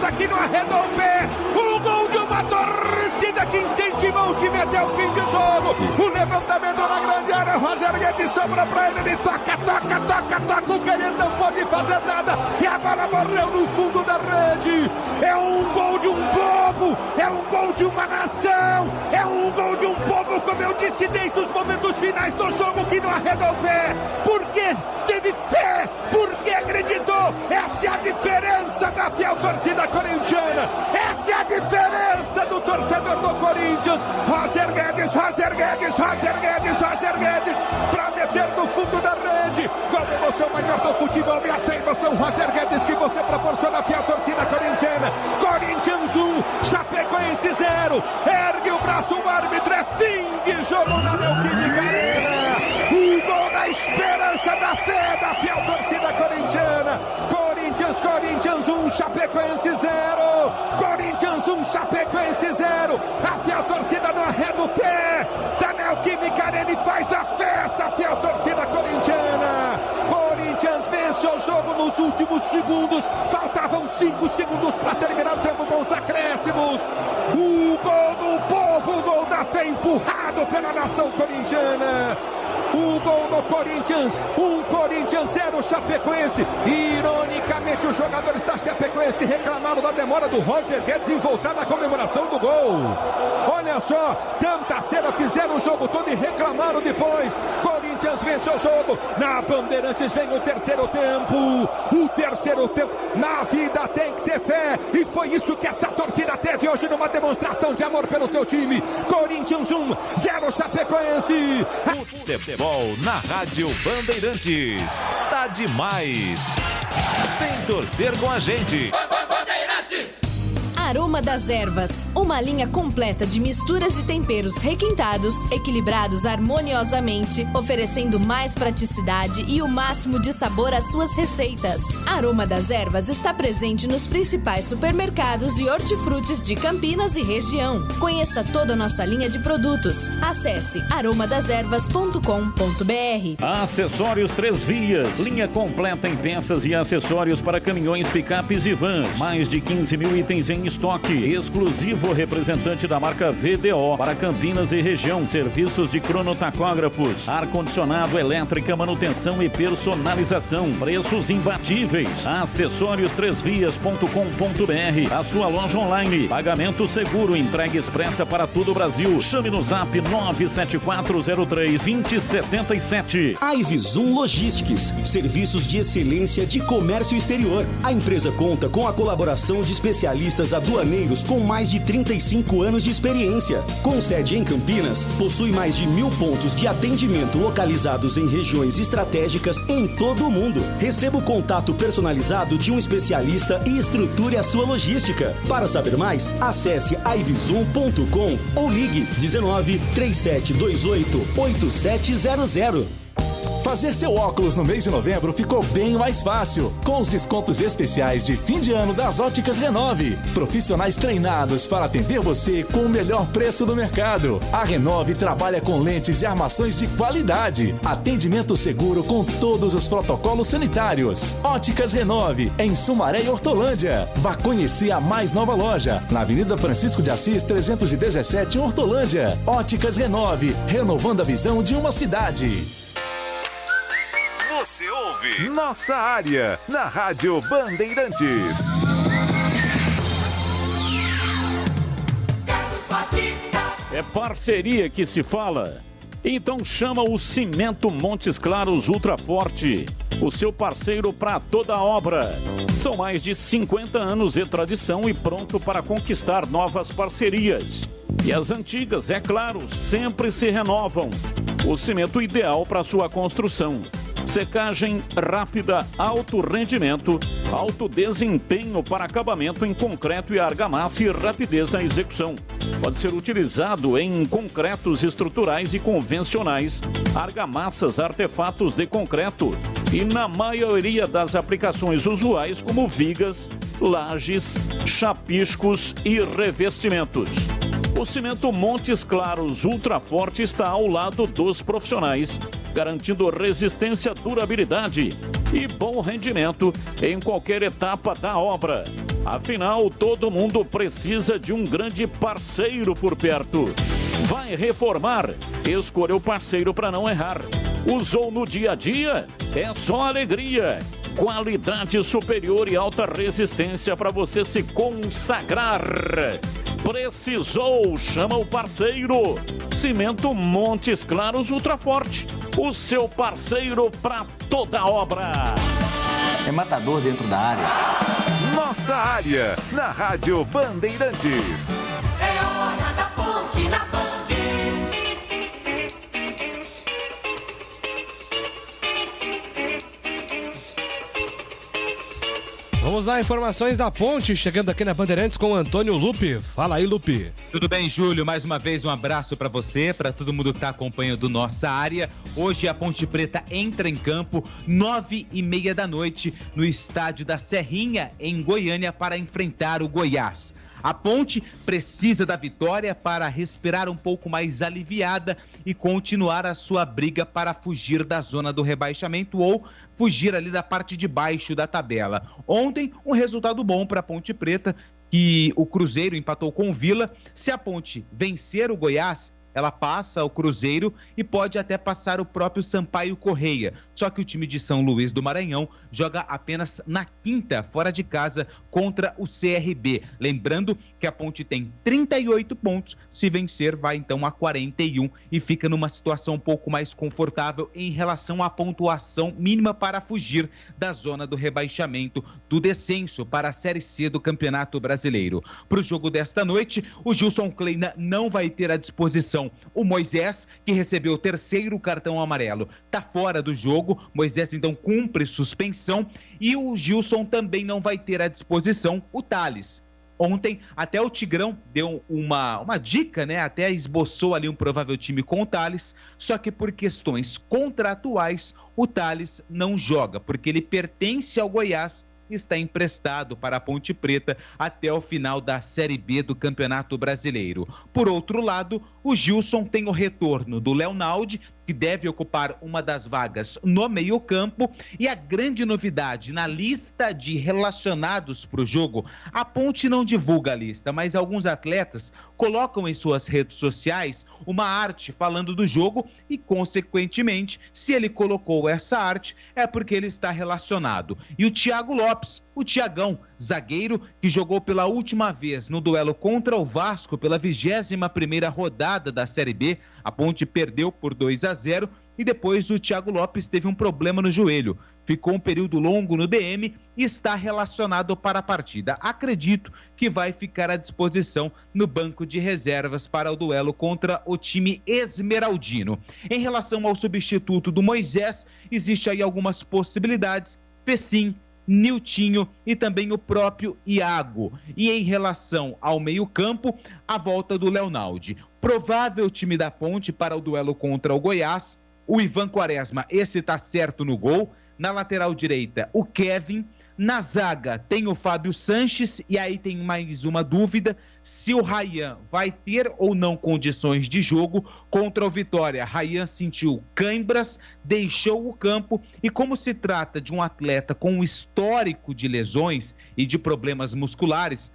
[SPEAKER 17] Aqui no arredou o pé, o gol de uma torcida que incentivou o time até o fim do jogo. O levantamento na grande área, Roger Guedes sobra pra ele toca, o Canhão não pode fazer nada e a bola morreu no fundo da rede. É um gol de um povo, é um gol de uma nação, é um gol de um povo, como eu disse desde os momentos finais do jogo, que não arredou o pé, porque teve fé, porque acreditou. Essa é a diferença da fiel torcida corintiana, essa é a diferença do torcedor do Corinthians. Roger Guedes, pra meter no fundo da rede. Qual a emoção maior do futebol? E essa emoção, Roger Guedes, que você proporciona à fiel torcida corintiana. Corinthians 1, Chapecoense 0. Ergue o braço, o árbitro, é fim de jogo na Neoquímica Arena. O gol da esperança, da fé da fiel torcida corintiana. Corinthians 1, Chapecoense 0. Corinthians 1, Chapecoense 0. A fiel torcida no arredo pé da Neoquímica Arena e faz a festa, a fiel torcida corintiana. Corinthians vence o jogo nos últimos segundos. Faltavam 5 segundos para terminar o tempo com os acréscimos. O gol do povo, o gol da fé empurrado pela nação corintiana. O gol do Corinthians, 1 Corinthians 0 Chapecoense. Ironicamente, os jogadores da Chapecoense reclamaram da demora do Roger Guedes em voltar na comemoração do gol. Olha só, tanta cena, fizeram o jogo todo e reclamaram depois. Corinthians vence o jogo. Na Bandeirantes vem o terceiro tempo. O terceiro tempo. Na vida tem que ter fé. E foi isso que essa torcida teve hoje numa demonstração de amor pelo seu time. Corinthians 1, 0 Chapecoense.
[SPEAKER 2] Futebol na Rádio Bandeirantes. Tá demais. Vem torcer com a gente.
[SPEAKER 18] Bandeirantes. Aroma das Ervas, uma linha completa de misturas e temperos requintados, equilibrados harmoniosamente, oferecendo mais praticidade e o máximo de sabor às suas receitas. Aroma das Ervas está presente nos principais supermercados e hortifrutis de Campinas e região. Conheça toda a nossa linha de produtos. Acesse aromadeservas.com.br.
[SPEAKER 19] Acessórios 3 Vias, linha completa em peças e acessórios para caminhões, picapes e vans. Mais de 15 mil itens em estoque. Exclusivo representante da marca VDO para Campinas e região. Serviços de cronotacógrafos, ar-condicionado, elétrica, manutenção e personalização. Preços imbatíveis. Acessórios3vias.com.br. A sua loja online. Pagamento seguro, entrega expressa para todo o Brasil. Chame no zap 97403-2077.
[SPEAKER 14] Ivisum Logistics, serviços de excelência de comércio exterior. A empresa conta com a colaboração de especialistas aduaneiros com mais de 35 anos de experiência. Com sede em Campinas, possui mais de 1.000 pontos de atendimento localizados em regiões estratégicas em todo o mundo. Receba o contato personalizado de um especialista e estruture a sua logística. Para saber mais, acesse ivisum.com ou ligue 19 3728 8700.
[SPEAKER 20] Fazer seu óculos no mês de novembro ficou bem mais fácil, com os descontos especiais de fim de ano das Óticas Renove. Profissionais treinados para atender você com o melhor preço do mercado. A Renove trabalha com lentes e armações de qualidade. Atendimento seguro com todos os protocolos sanitários. Óticas Renove, em Sumaré e Hortolândia. Vá conhecer a mais nova loja, na Avenida Francisco de Assis, 317, em Hortolândia. Óticas Renove, renovando a visão de uma cidade.
[SPEAKER 2] Você ouve Nossa Área, na Rádio Bandeirantes.
[SPEAKER 19] É parceria que se fala. Então chama o Cimento Montes Claros Ultra Forte, o seu parceiro para toda a obra. São mais de 50 anos de tradição e pronto para conquistar novas parcerias. E as antigas, é claro, sempre se renovam. O cimento ideal para sua construção. Secagem rápida, alto rendimento, alto desempenho para acabamento em concreto e argamassa e rapidez na execução. Pode ser utilizado em concretos estruturais e convencionais, argamassas, artefatos de concreto e na maioria das aplicações usuais como vigas, lajes, chapiscos e revestimentos. O cimento Montes Claros Ultra Forte está ao lado dos profissionais, garantindo resistência, durabilidade e bom rendimento em qualquer etapa da obra. Afinal, todo mundo precisa de um grande parceiro por perto. Vai reformar? Escolha o parceiro para não errar. Usou no dia a dia? É só alegria. Qualidade superior e alta resistência para você se consagrar. Precisou? Chama o parceiro. Cimento Montes Claros Ultra Forte, o seu parceiro para toda obra.
[SPEAKER 21] É matador dentro da área.
[SPEAKER 2] Nossa área, na Rádio Bandeirantes.
[SPEAKER 10] É hora da ponte na Band.
[SPEAKER 4] Vamos lá, informações da ponte, chegando aqui na Bandeirantes com o Antônio Lupe. Fala aí, Lupe.
[SPEAKER 6] Tudo bem, Júlio? Mais uma vez um abraço para você, para todo mundo que está acompanhando nossa área. Hoje a Ponte Preta entra em campo 9h30 da noite no estádio da Serrinha, em Goiânia, para enfrentar o Goiás. A Ponte precisa da vitória para respirar um pouco mais aliviada e continuar a sua briga para fugir da zona do rebaixamento ou fugir ali da parte de baixo da tabela. Ontem, um resultado bom para a Ponte Preta, que o Cruzeiro empatou com o Vila. Se a Ponte vencer o Goiás, ela passa o Cruzeiro e pode até passar o próprio Sampaio Correia. Só que o time de São Luís do Maranhão joga apenas na quinta, fora de casa, contra o CRB. Lembrando que a Ponte tem 38 pontos, se vencer vai então a 41 e fica numa situação um pouco mais confortável em relação à pontuação mínima para fugir da zona do rebaixamento, do descenso para a Série C do Campeonato Brasileiro. Para o jogo desta noite, o Gilson Kleina não vai ter à disposição o Moisés, que recebeu o terceiro cartão amarelo, está fora do jogo. Moisés então cumpre suspensão e o Gilson também não vai ter à disposição o Thales. Ontem até o Tigrão deu uma dica, né? Até esboçou ali um provável time com o Thales, só que por questões contratuais o Thales não joga, porque ele pertence ao Goiás, está emprestado para a Ponte Preta até o final da Série B do Campeonato Brasileiro. Por outro lado, o Gilson tem o retorno do Leonaldi, que deve ocupar uma das vagas no meio-campo, e a grande novidade na lista de relacionados para o jogo, a Ponte não divulga a lista, mas alguns atletas colocam em suas redes sociais uma arte falando do jogo e, consequentemente, se ele colocou essa arte, é porque ele está relacionado. E o Thiago Lopes, o Thiagão, zagueiro que jogou pela última vez no duelo contra o Vasco pela 21ª rodada da Série B, a Ponte perdeu por 2-0 e depois o Thiago Lopes teve um problema no joelho. Ficou um período longo no DM e está relacionado para a partida. Acredito que vai ficar à disposição no banco de reservas para o duelo contra o time esmeraldino. Em relação ao substituto do Moisés, existe aí algumas possibilidades. Fecim, Niltinho e também o próprio Iago. E em relação ao meio-campo, a volta do Leonaldi. Provável time da Ponte para o duelo contra o Goiás, o Ivan Quaresma, esse tá certo no gol. Na lateral direita, o Kevin. Na zaga tem o Fábio Sanches, e aí tem mais uma dúvida, se o Ryan vai ter ou não condições de jogo contra o Vitória. Ryan sentiu cãibras, deixou o campo, e como se trata de um atleta com um histórico de lesões e de problemas musculares,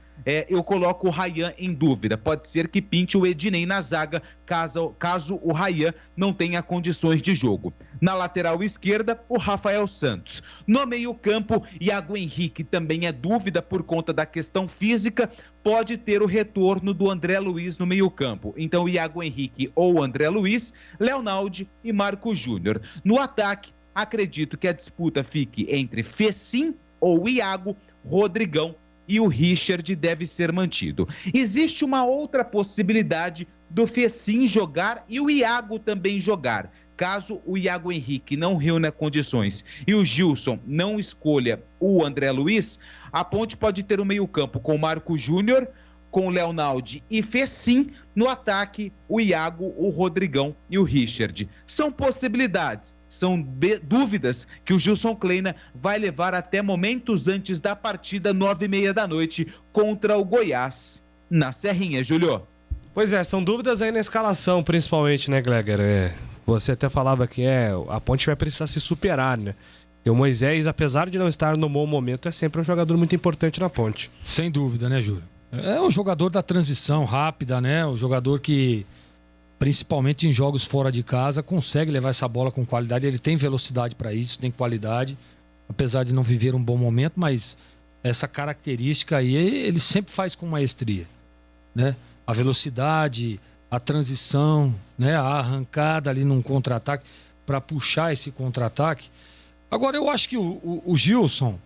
[SPEAKER 6] eu coloco o Ryan em dúvida. Pode ser que pinte o Ednei na zaga, caso o Ryan não tenha condições de jogo. Na lateral esquerda, o Rafael Santos. No meio-campo, Iago Henrique também é dúvida por conta da questão física, pode ter o retorno do André Luiz no meio-campo. Então, Iago Henrique ou André Luiz, Leonaldi e Marco Júnior. No ataque, acredito que a disputa fique entre Fecim ou Iago, Rodrigão e o Richard deve ser mantido. Existe uma outra possibilidade do Fecim jogar e o Iago também jogar. Caso o Iago Henrique não reúna condições e o Gilson não escolha o André Luiz, a Ponte pode ter um meio-campo com Marco Júnior, com Leonaldi e Fecim. No ataque, o Iago, o Rodrigão e o Richard. São possibilidades, são dúvidas que o Gilson Kleina vai levar até momentos antes da partida, 9h30 da noite, contra o Goiás, na Serrinha, Júlio.
[SPEAKER 4] Pois é, são dúvidas aí na escalação, principalmente, né, Gleger? Você até falava que a Ponte vai precisar se superar, né? E o Moisés, apesar de não estar no bom momento, é sempre um jogador muito importante na Ponte.
[SPEAKER 7] Sem dúvida, né, Júlio? É o jogador da transição rápida, né? O jogador que, principalmente em jogos fora de casa, consegue levar essa bola com qualidade. Ele tem velocidade para isso, tem qualidade, apesar de não viver um bom momento, mas essa característica aí ele sempre faz com maestria, né? A velocidade, a transição, né? A arrancada ali num contra-ataque para puxar esse contra-ataque. Agora, eu acho que o Gilson,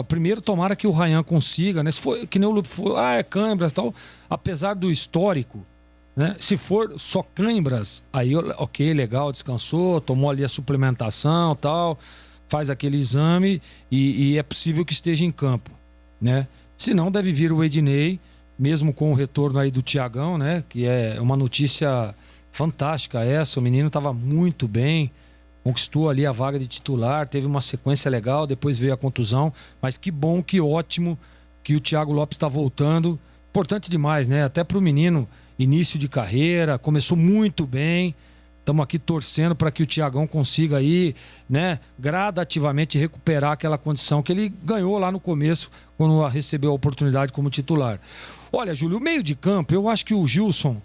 [SPEAKER 7] primeiro tomara que o Ryan consiga, né? Se for, que nem o Lupe falou, é cãibras e tal, apesar do histórico, né? Se for só cãibras, aí ok, legal, descansou, tomou ali a suplementação e tal, faz aquele exame e é possível que esteja em campo, né? Se não, deve vir o Ednei, mesmo com o retorno aí do Thiagão, né? Que é uma notícia fantástica essa, o menino estava muito bem, conquistou ali a vaga de titular, teve uma sequência legal, depois veio a contusão, mas que bom, que ótimo que o Thiago Lopes está voltando. Importante demais, né? Até para o menino, início de carreira, começou muito bem. Estamos aqui torcendo para que o Thiagão consiga aí, né, gradativamente recuperar aquela condição que ele ganhou lá no começo, quando recebeu a oportunidade como titular. Olha, Júlio, o meio de campo, eu acho que o Gilson,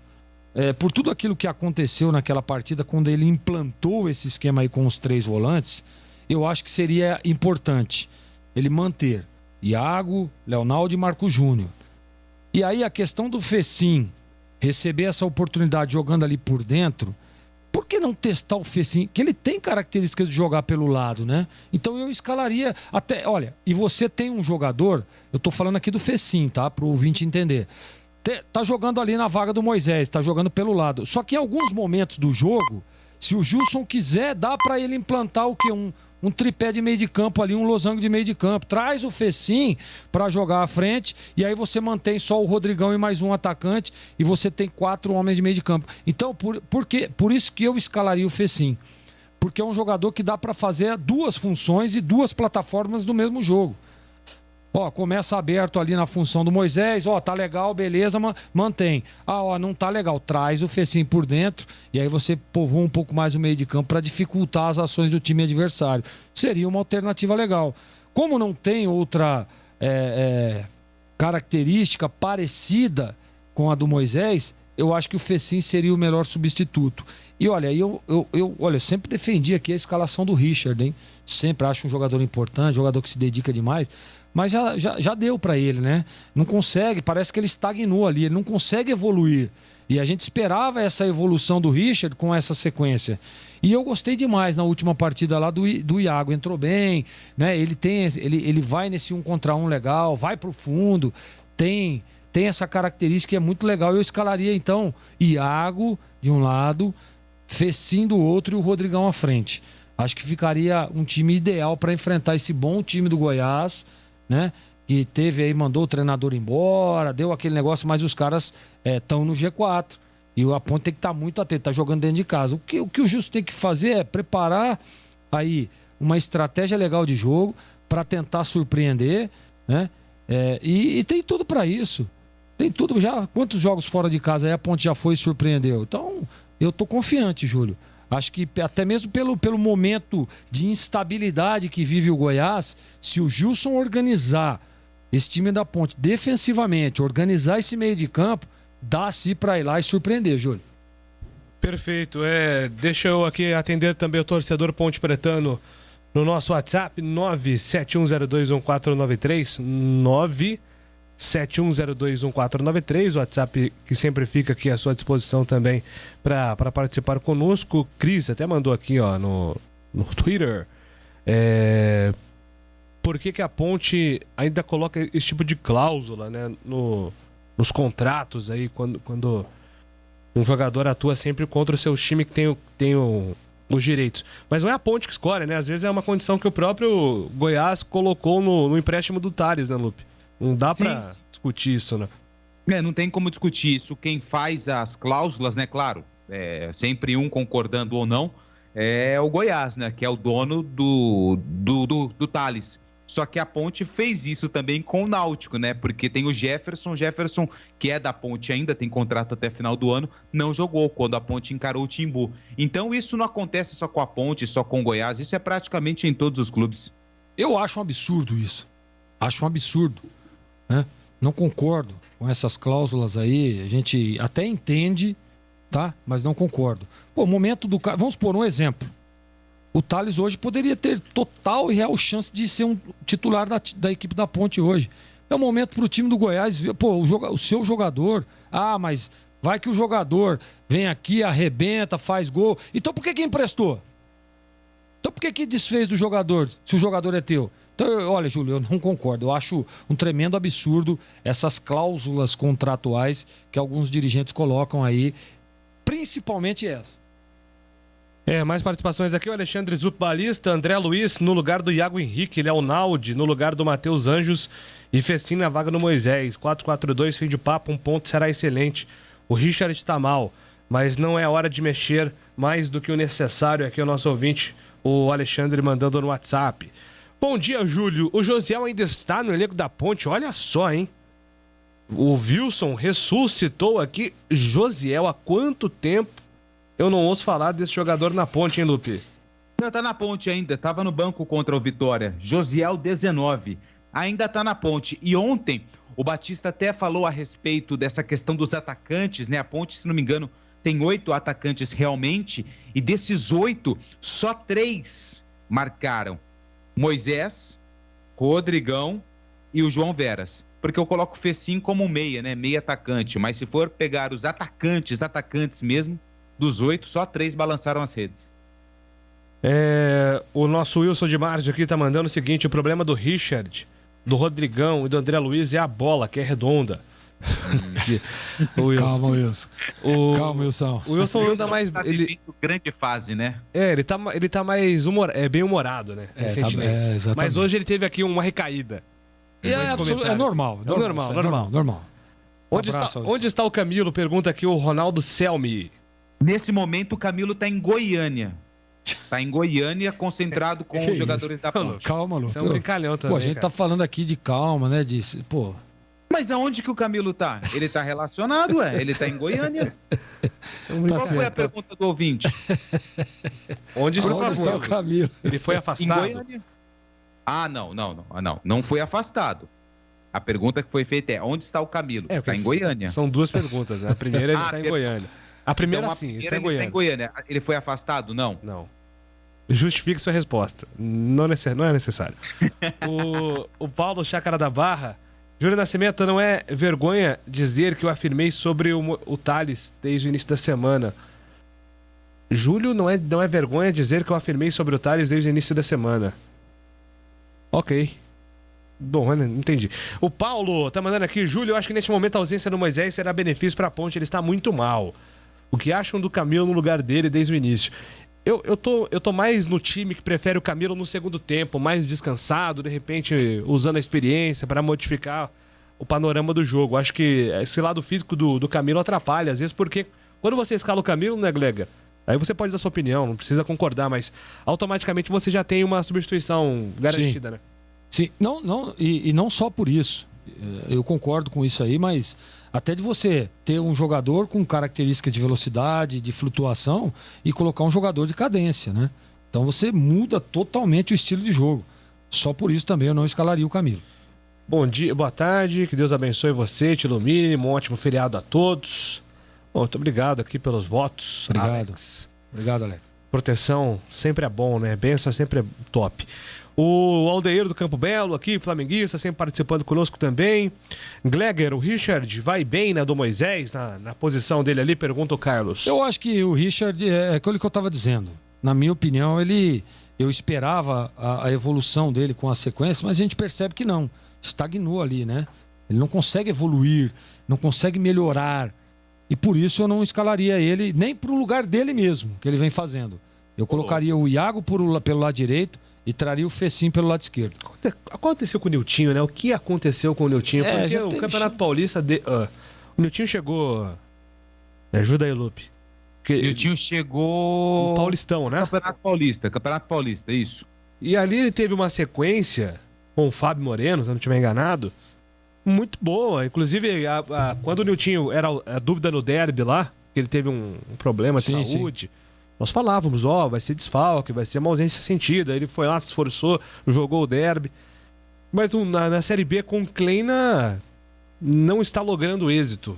[SPEAKER 7] por tudo aquilo que aconteceu naquela partida, quando ele implantou esse esquema aí com os 3 volantes, eu acho que seria importante ele manter Iago, Leonaldo e Marco Júnior. E aí a questão do Fecim receber essa oportunidade jogando ali por dentro, por que não testar o Fecim? Que ele tem características de jogar pelo lado, né? Então eu escalaria até... Olha, e você tem um jogador, eu tô falando aqui do Fecim, tá? Pro ouvinte entender. Tá jogando ali na vaga do Moisés, tá jogando pelo lado. Só que em alguns momentos do jogo, se o Gilson quiser, dá para ele implantar o quê? Um tripé de meio de campo ali, um losango de meio de campo. Traz o Fecim para jogar à frente e aí você mantém só o Rodrigão e mais um atacante e você tem 4 homens de meio de campo. Então, por isso que eu escalaria o Fecim. Porque é um jogador que dá para fazer 2 funções e 2 plataformas do mesmo jogo. Começa aberto ali na função do Moisés, tá legal, beleza, mantém. Não tá legal, traz o Fecim por dentro e aí você povoa um pouco mais o meio de campo para dificultar as ações do time adversário. Seria uma alternativa legal. Como não tem outra característica parecida com a do Moisés, eu acho que o Fecim seria o melhor substituto. E olha, eu sempre defendi aqui a escalação do Richard, hein? Sempre acho um jogador importante, jogador que se dedica demais. Mas já deu para ele, né? Não consegue, parece que ele estagnou ali, ele não consegue evoluir. E a gente esperava essa evolução do Richard com essa sequência. E eu gostei demais na última partida lá do Iago, entrou bem, né? Ele vai nesse 1 contra 1 legal, vai pro fundo, tem essa característica que é muito legal. Eu escalaria então Iago de um lado, Fecim do outro e o Rodrigão à frente. Acho que ficaria um time ideal para enfrentar esse bom time do Goiás, né? Que teve aí, mandou o treinador embora, deu aquele negócio, mas os caras estão no G4 e a Ponte tem que estar muito atento, tá jogando dentro de casa. O que o Justo tem que fazer é preparar aí uma estratégia legal de jogo para tentar surpreender, né? E tem tudo para isso, tem tudo já. Quantos jogos fora de casa aí a Ponte já foi e surpreendeu? Então eu tô confiante, Júlio. Acho que até mesmo pelo momento de instabilidade que vive o Goiás, se o Gilson organizar esse time da Ponte defensivamente, organizar esse meio de campo, dá-se para ir lá e surpreender, Júlio.
[SPEAKER 4] Perfeito. Deixa eu aqui atender também o torcedor Ponte Pretano no nosso WhatsApp, 971021493, 971021493, o WhatsApp que sempre fica aqui à sua disposição também para participar conosco. O Cris até mandou aqui no Twitter, por que a Ponte ainda coloca esse tipo de cláusula, né, nos contratos aí, quando um jogador atua sempre contra o seu time que tem os direitos. Mas não é a Ponte que escolhe, né? Às vezes é uma condição que o próprio Goiás colocou no empréstimo do Thales, né, Lupe? Não dá pra discutir isso, né?
[SPEAKER 6] Não tem como discutir isso. Quem faz as cláusulas, né, claro, sempre um concordando ou não, é o Goiás, né, que é o dono do Thales. Só que a Ponte fez isso também com o Náutico, né? Porque tem o Jefferson, que é da Ponte ainda, tem contrato até final do ano, não jogou quando a Ponte encarou o Timbu. Então isso não acontece só com a Ponte, só com o Goiás, isso é praticamente em todos os clubes.
[SPEAKER 7] Eu acho um absurdo isso. Acho um absurdo, né? Não concordo com essas cláusulas aí, a gente até entende, tá? Mas não concordo. Pô, o momento do cara... Vamos pôr um exemplo. O Thales hoje poderia ter total e real chance de ser um titular da equipe da Ponte hoje. É um momento para o time do Goiás. Pô, o seu jogador... mas vai que o jogador vem aqui, arrebenta, faz gol. Então por que emprestou? Então por que desfez do jogador, se o jogador é teu? Então, olha, Júlio, eu não concordo. Eu acho um tremendo absurdo essas cláusulas contratuais que alguns dirigentes colocam aí, principalmente essa.
[SPEAKER 4] Mais participações aqui, o Alexandre Zubalista, André Luiz no lugar do Iago Henrique, Léo Naldi no lugar do Matheus Anjos e Fessim na vaga no Moisés. 4-4-2, fim de papo, um ponto será excelente. O Richard tá mal, mas não é hora de mexer mais do que o necessário. Aqui é o nosso ouvinte, o Alexandre, mandando no WhatsApp. Bom dia, Júlio. O Josiel ainda está no elenco da Ponte, olha só, hein? O Wilson ressuscitou aqui Josiel. Há quanto tempo eu não ouço falar desse jogador na Ponte, hein, Lupe?
[SPEAKER 6] Não, tá na Ponte ainda, tava no banco contra o Vitória. Josiel 19, ainda tá na Ponte. E ontem o Batista até falou a respeito dessa questão dos atacantes, né? A Ponte, se não me engano, tem 8 atacantes realmente, e desses 8, só 3 marcaram. Moisés, Rodrigão e o João Veras. Porque eu coloco o Fessim como meia, né? Meia atacante. Mas se for pegar os atacantes mesmo, dos 8, só 3 balançaram as redes.
[SPEAKER 4] O nosso Wilson de Márcio aqui tá mandando o seguinte: o problema do Richard, do Rodrigão e do André Luiz é a bola, que é redonda.
[SPEAKER 7] Calma, Wilson. Calma, Wilson.
[SPEAKER 4] O Wilson anda mais...
[SPEAKER 6] Ele grande fase, né?
[SPEAKER 4] Ele tá mais bem humorado, né?
[SPEAKER 7] Exatamente.
[SPEAKER 4] Mas hoje ele teve aqui uma recaída.
[SPEAKER 7] É normal.
[SPEAKER 4] Onde está o Camilo? Pergunta aqui o Ronaldo Selmi.
[SPEAKER 6] Nesse momento o Camilo tá em Goiânia. Tá em Goiânia, concentrado com os jogadores da Ponte.
[SPEAKER 7] Calma, Lu.
[SPEAKER 4] Você é um brincalhão também.
[SPEAKER 7] Pô, a gente tá falando aqui de calma, né?
[SPEAKER 6] Mas aonde que o Camilo tá? Ele tá relacionado, Ele tá em Goiânia. Qual foi a pergunta do ouvinte?
[SPEAKER 4] Onde
[SPEAKER 7] está o Camilo?
[SPEAKER 4] Ele foi afastado?
[SPEAKER 6] Em Goiânia? Não foi afastado. A pergunta que foi feita é: onde está o Camilo? Está em Goiânia.
[SPEAKER 4] São duas perguntas, né? A primeira, ele está em Goiânia. A primeira,
[SPEAKER 6] então,
[SPEAKER 4] sim,
[SPEAKER 6] está em Goiânia. Ele foi afastado? Não.
[SPEAKER 4] Justifique sua resposta. Não é necessário. O Paulo Chácara da Barra. Júlio Nascimento, não é vergonha dizer que eu afirmei sobre o Thales desde o início da semana. Júlio, não é vergonha dizer que eu afirmei sobre o Thales desde o início da semana. Ok. Bom, entendi. O Paulo tá mandando aqui: Júlio, eu acho que neste momento a ausência do Moisés será benefício para a Ponte, ele está muito mal. O que acham do Camilo no lugar dele desde o início? Eu tô mais no time que prefere o Camilo no segundo tempo, mais descansado, de repente usando a experiência para modificar o panorama do jogo. Acho que esse lado físico do Camilo atrapalha, às vezes, porque quando você escala o Camilo, né, Glega? Aí você pode dar sua opinião, não precisa concordar, mas automaticamente você já tem uma substituição garantida, né?
[SPEAKER 7] Sim, e não só por isso. Eu concordo com isso aí, mas até de você ter um jogador com características de velocidade, de flutuação, e colocar um jogador de cadência, né? Então você muda totalmente o estilo de jogo. Só por isso também eu não escalaria o Camilo.
[SPEAKER 4] Bom dia, boa tarde, que Deus abençoe você, te ilumine, um ótimo feriado a todos. Muito obrigado aqui pelos votos.
[SPEAKER 7] Obrigado.
[SPEAKER 4] Alex.
[SPEAKER 7] Obrigado, Alex. Proteção
[SPEAKER 4] sempre é bom, né? Benção sempre é top. O Aldeir do Campo Belo aqui, flamenguista, sempre participando conosco também. Gleger, o Richard vai bem, né, do Moisés, na posição dele ali, pergunta o Carlos.
[SPEAKER 7] Eu acho que o Richard, é aquilo que eu estava dizendo. Na minha opinião, eu esperava a evolução dele com a sequência, mas a gente percebe que não. Estagnou ali, né? Ele não consegue evoluir, não consegue melhorar. E por isso eu não escalaria ele nem para o lugar dele mesmo, que ele vem fazendo. Eu colocaria o Iago pelo lado direito e traria o Fecim pelo lado esquerdo.
[SPEAKER 4] Aconteceu com o Niltinho, né? O que aconteceu com o Niltinho? Porque o Campeonato Paulista... o Niltinho chegou... Me ajuda aí, Lupe.
[SPEAKER 6] O Niltinho chegou...
[SPEAKER 4] No Paulistão, né?
[SPEAKER 6] Campeonato Paulista, isso.
[SPEAKER 4] E ali ele teve uma sequência com o Fábio Moreno, se eu não estiver enganado, muito boa. Inclusive, quando o Niltinho era a dúvida no derby lá, que ele teve um problema de saúde... Sim. Nós falávamos, vai ser desfalque, vai ser uma ausência sentida. Ele foi lá, se esforçou, jogou o derby. Mas na Série B com o Kleina não está logrando êxito,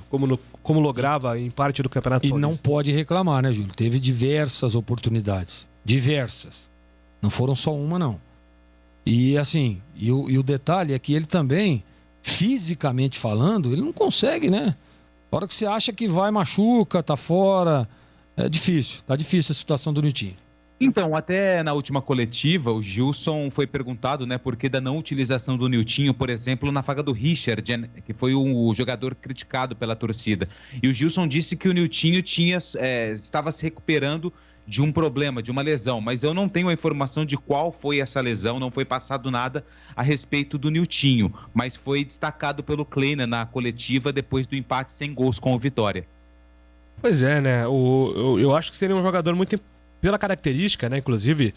[SPEAKER 4] como lograva em parte do Campeonato Paulista.
[SPEAKER 7] E não pode reclamar, né, Júlio? Teve diversas oportunidades. Diversas. Não foram só uma, não. E assim, e o detalhe é que ele também, fisicamente falando, ele não consegue, né? A hora que você acha que vai, machuca, tá fora... É difícil, tá difícil a situação do Niltinho.
[SPEAKER 6] Então, até na última coletiva, o Gilson foi perguntado, né, por que da não utilização do Niltinho, por exemplo, na vaga do Richard, que foi o jogador criticado pela torcida. E o Gilson disse que o Niltinho estava se recuperando de um problema, de uma lesão, mas eu não tenho a informação de qual foi essa lesão, não foi passado nada a respeito do Niltinho, mas foi destacado pelo Kleina na coletiva depois do empate sem gols com o Vitória.
[SPEAKER 4] Pois é, né? Eu acho que seria um jogador muito... Pela característica, né? Inclusive,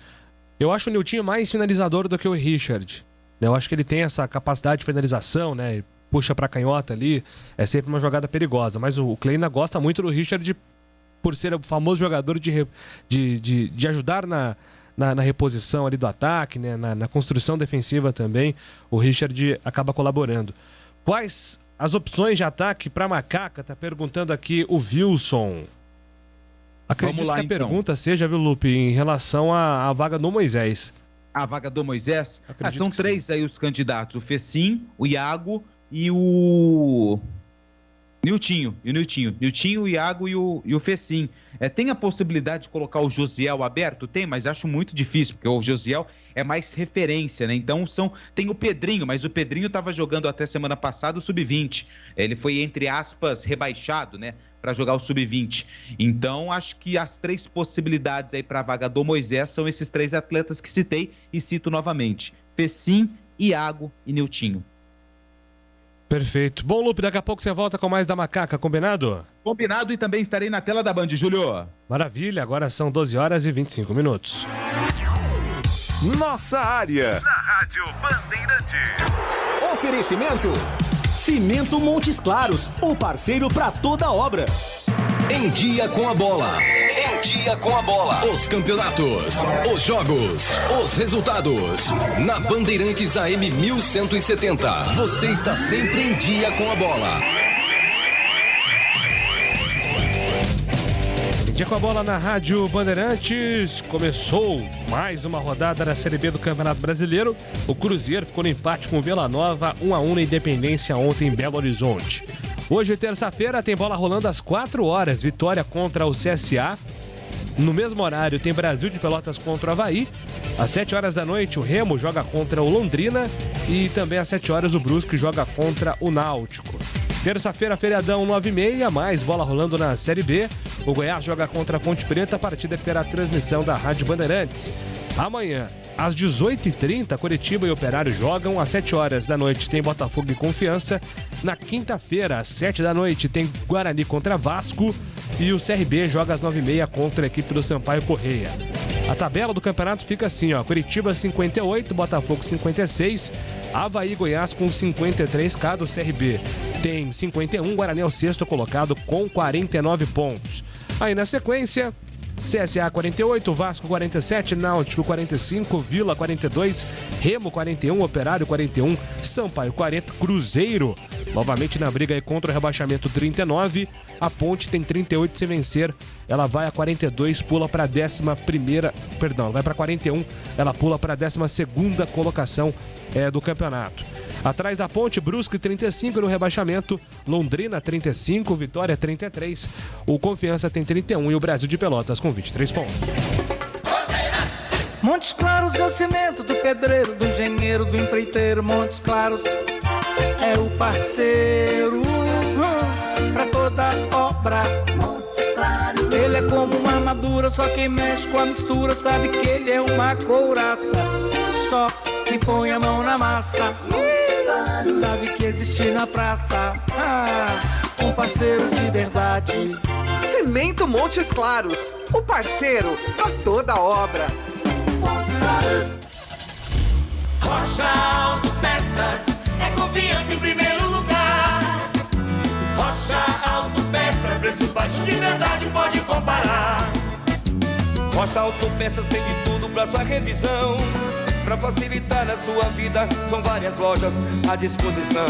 [SPEAKER 4] eu acho o Niltinho mais finalizador do que o Richard. Eu acho que ele tem essa capacidade de finalização, né? Puxa pra canhota ali, é sempre uma jogada perigosa. Mas o Kleina gosta muito do Richard por ser o famoso jogador de ajudar na reposição ali do ataque, né? Na construção defensiva também. O Richard acaba colaborando. Quais... as opções de ataque para Macaca, tá perguntando aqui o Wilson. Acredito que a pergunta seja, viu, Lupe, em relação à vaga do Moisés.
[SPEAKER 6] A vaga do Moisés? São três aí os candidatos, o Fecim, o Iago e o Niltinho. Niltinho, o Iago e o Fecim. Tem a possibilidade de colocar o Josiel aberto? Tem, mas acho muito difícil, porque o Josiel é mais referência, né? Então tem o Pedrinho, mas o Pedrinho estava jogando até semana passada o Sub-20. Ele foi, entre aspas, rebaixado, né? Para jogar o Sub-20. Então, acho que as três possibilidades aí para a vaga do Moisés são esses três atletas que citei e cito novamente. Fecim, Iago e Niltinho.
[SPEAKER 4] Perfeito. Bom, Lupe, daqui a pouco você volta com mais da Macaca, combinado?
[SPEAKER 6] Combinado, e também estarei na tela da Band, Júlio.
[SPEAKER 4] Maravilha, agora são 12 horas e 25 minutos.
[SPEAKER 2] Nossa área, na Rádio Bandeirantes.
[SPEAKER 3] Oferecimento Cimento Montes Claros, o parceiro para toda obra.
[SPEAKER 8] Em dia com a bola. Em dia com a bola. Os campeonatos, os jogos, os resultados. Na Bandeirantes AM 1170. Você está sempre em dia com a bola.
[SPEAKER 4] Dia com a bola na Rádio Bandeirantes. Começou mais uma rodada da Série B do Campeonato Brasileiro. O Cruzeiro ficou no empate com o Vila Nova, 1-1 na Independência ontem em Belo Horizonte. Hoje, terça-feira, tem bola rolando às 4 horas. Vitória contra o CSA. No mesmo horário, tem Brasil de Pelotas contra o Avaí. Às 7 horas da noite, o Remo joga contra o Londrina. E também às 7 horas, o Brusque joga contra o Náutico. Terça-feira, feriadão, 9h30, mais bola rolando na Série B. O Goiás joga contra a Ponte Preta, a partida que terá a transmissão da Rádio Bandeirantes. Amanhã, às 18h30, Curitiba e Operário jogam. Às 7 horas da noite tem Botafogo e Confiança. Na quinta-feira, às 7 da noite, tem Guarani contra Vasco. E o CRB joga às 9h30 contra a equipe do Sampaio Correia. A tabela do campeonato fica assim, ó. Curitiba 58, Botafogo 56, Avaí e Goiás com 53, cada o CRB tem 51, Guarani é o sexto colocado com 49 pontos. Aí na sequência, CSA 48, Vasco 47, Náutico 45, Vila 42, Remo 41, Operário 41, Sampaio 40, Cruzeiro novamente na briga aí contra o rebaixamento 39, a Ponte tem 38 se vencer, ela vai a 42, pula para a 11ª, perdão, vai para 41, ela pula para a 12ª colocação do campeonato. Atrás da Ponte, Brusque 35 no rebaixamento, Londrina 35, Vitória 33, o Confiança tem 31 e o Brasil de Pelotas com 23 pontos.
[SPEAKER 9] Montes Claros é o cimento do pedreiro, do engenheiro, do empreiteiro. Montes Claros é o parceiro pra toda obra. Montes Claros. Ele é como uma armadura, só quem mexe com a mistura sabe que ele é uma couraça. Só quem põe a mão na massa sabe que existe na praça um parceiro de verdade.
[SPEAKER 22] Cimento Montes Claros, o parceiro pra toda obra. Montes Claros.
[SPEAKER 10] Rocha Autopeças é confiança em primeiro lugar. Rocha Autopeças, preço baixo de verdade, pode comparar.
[SPEAKER 23] Rocha Autopeças tem de tudo pra sua revisão. Pra facilitar a sua vida, são várias lojas à disposição.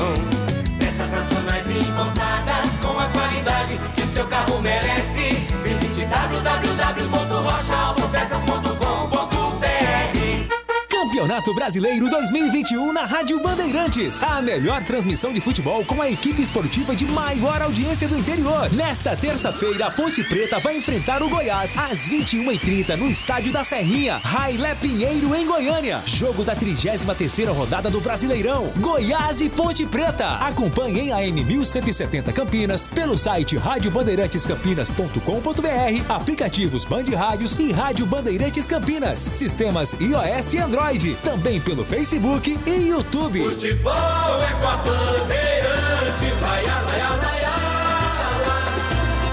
[SPEAKER 10] Peças nacionais e importadas com a qualidade que o seu carro merece. Visite www.rochaautopeças.com.br.
[SPEAKER 3] Campeonato Brasileiro 2021 na Rádio Bandeirantes. A melhor transmissão de futebol com a equipe esportiva de maior audiência do interior. Nesta terça-feira, a Ponte Preta vai enfrentar o Goiás às 21h30 no Estádio da Serrinha, Railé Pinheiro, em Goiânia. Jogo da 33ª rodada do Brasileirão. Goiás e Ponte Preta. Acompanhe em AM 1170 Campinas, pelo site radiobandeirantescampinas.com.br, aplicativos Band Rádios e Rádio Bandeirantes Campinas, sistemas iOS e Android. Também pelo Facebook e YouTube.
[SPEAKER 10] Futebol é com a Bandeirantes, laia, laia, laia,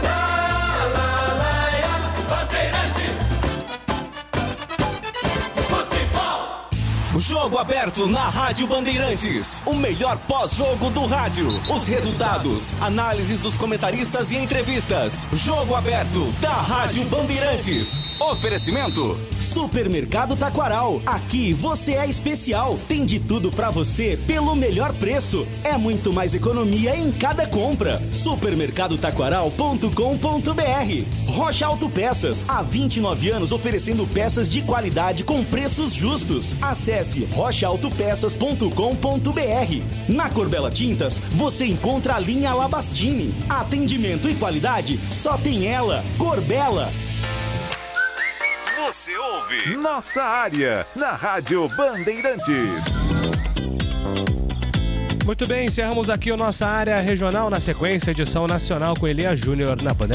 [SPEAKER 10] laia, laia, Bandeirantes. Futebol.
[SPEAKER 3] Jogo aberto na Rádio Bandeirantes. O melhor pós-jogo do rádio. Os resultados, análises dos comentaristas e entrevistas. Jogo aberto da Rádio Bandeirantes. Oferecimento Supermercado Taquaral. Aqui você é especial. Tem de tudo pra você pelo melhor preço. É muito mais economia em cada compra. Supermercadotaquaral.com.br. Rocha Autopeças. Há 29 anos oferecendo peças de qualidade com preços justos. Acesse rochaautopeças.com.br. Na Corbella Tintas você encontra a linha Labastini. Atendimento e qualidade só tem ela. Corbella.
[SPEAKER 2] Você ouve Nossa Área na Rádio Bandeirantes.
[SPEAKER 4] Muito bem, encerramos aqui a nossa área regional. Na sequência, edição nacional com Elia Júnior na Bandeirantes.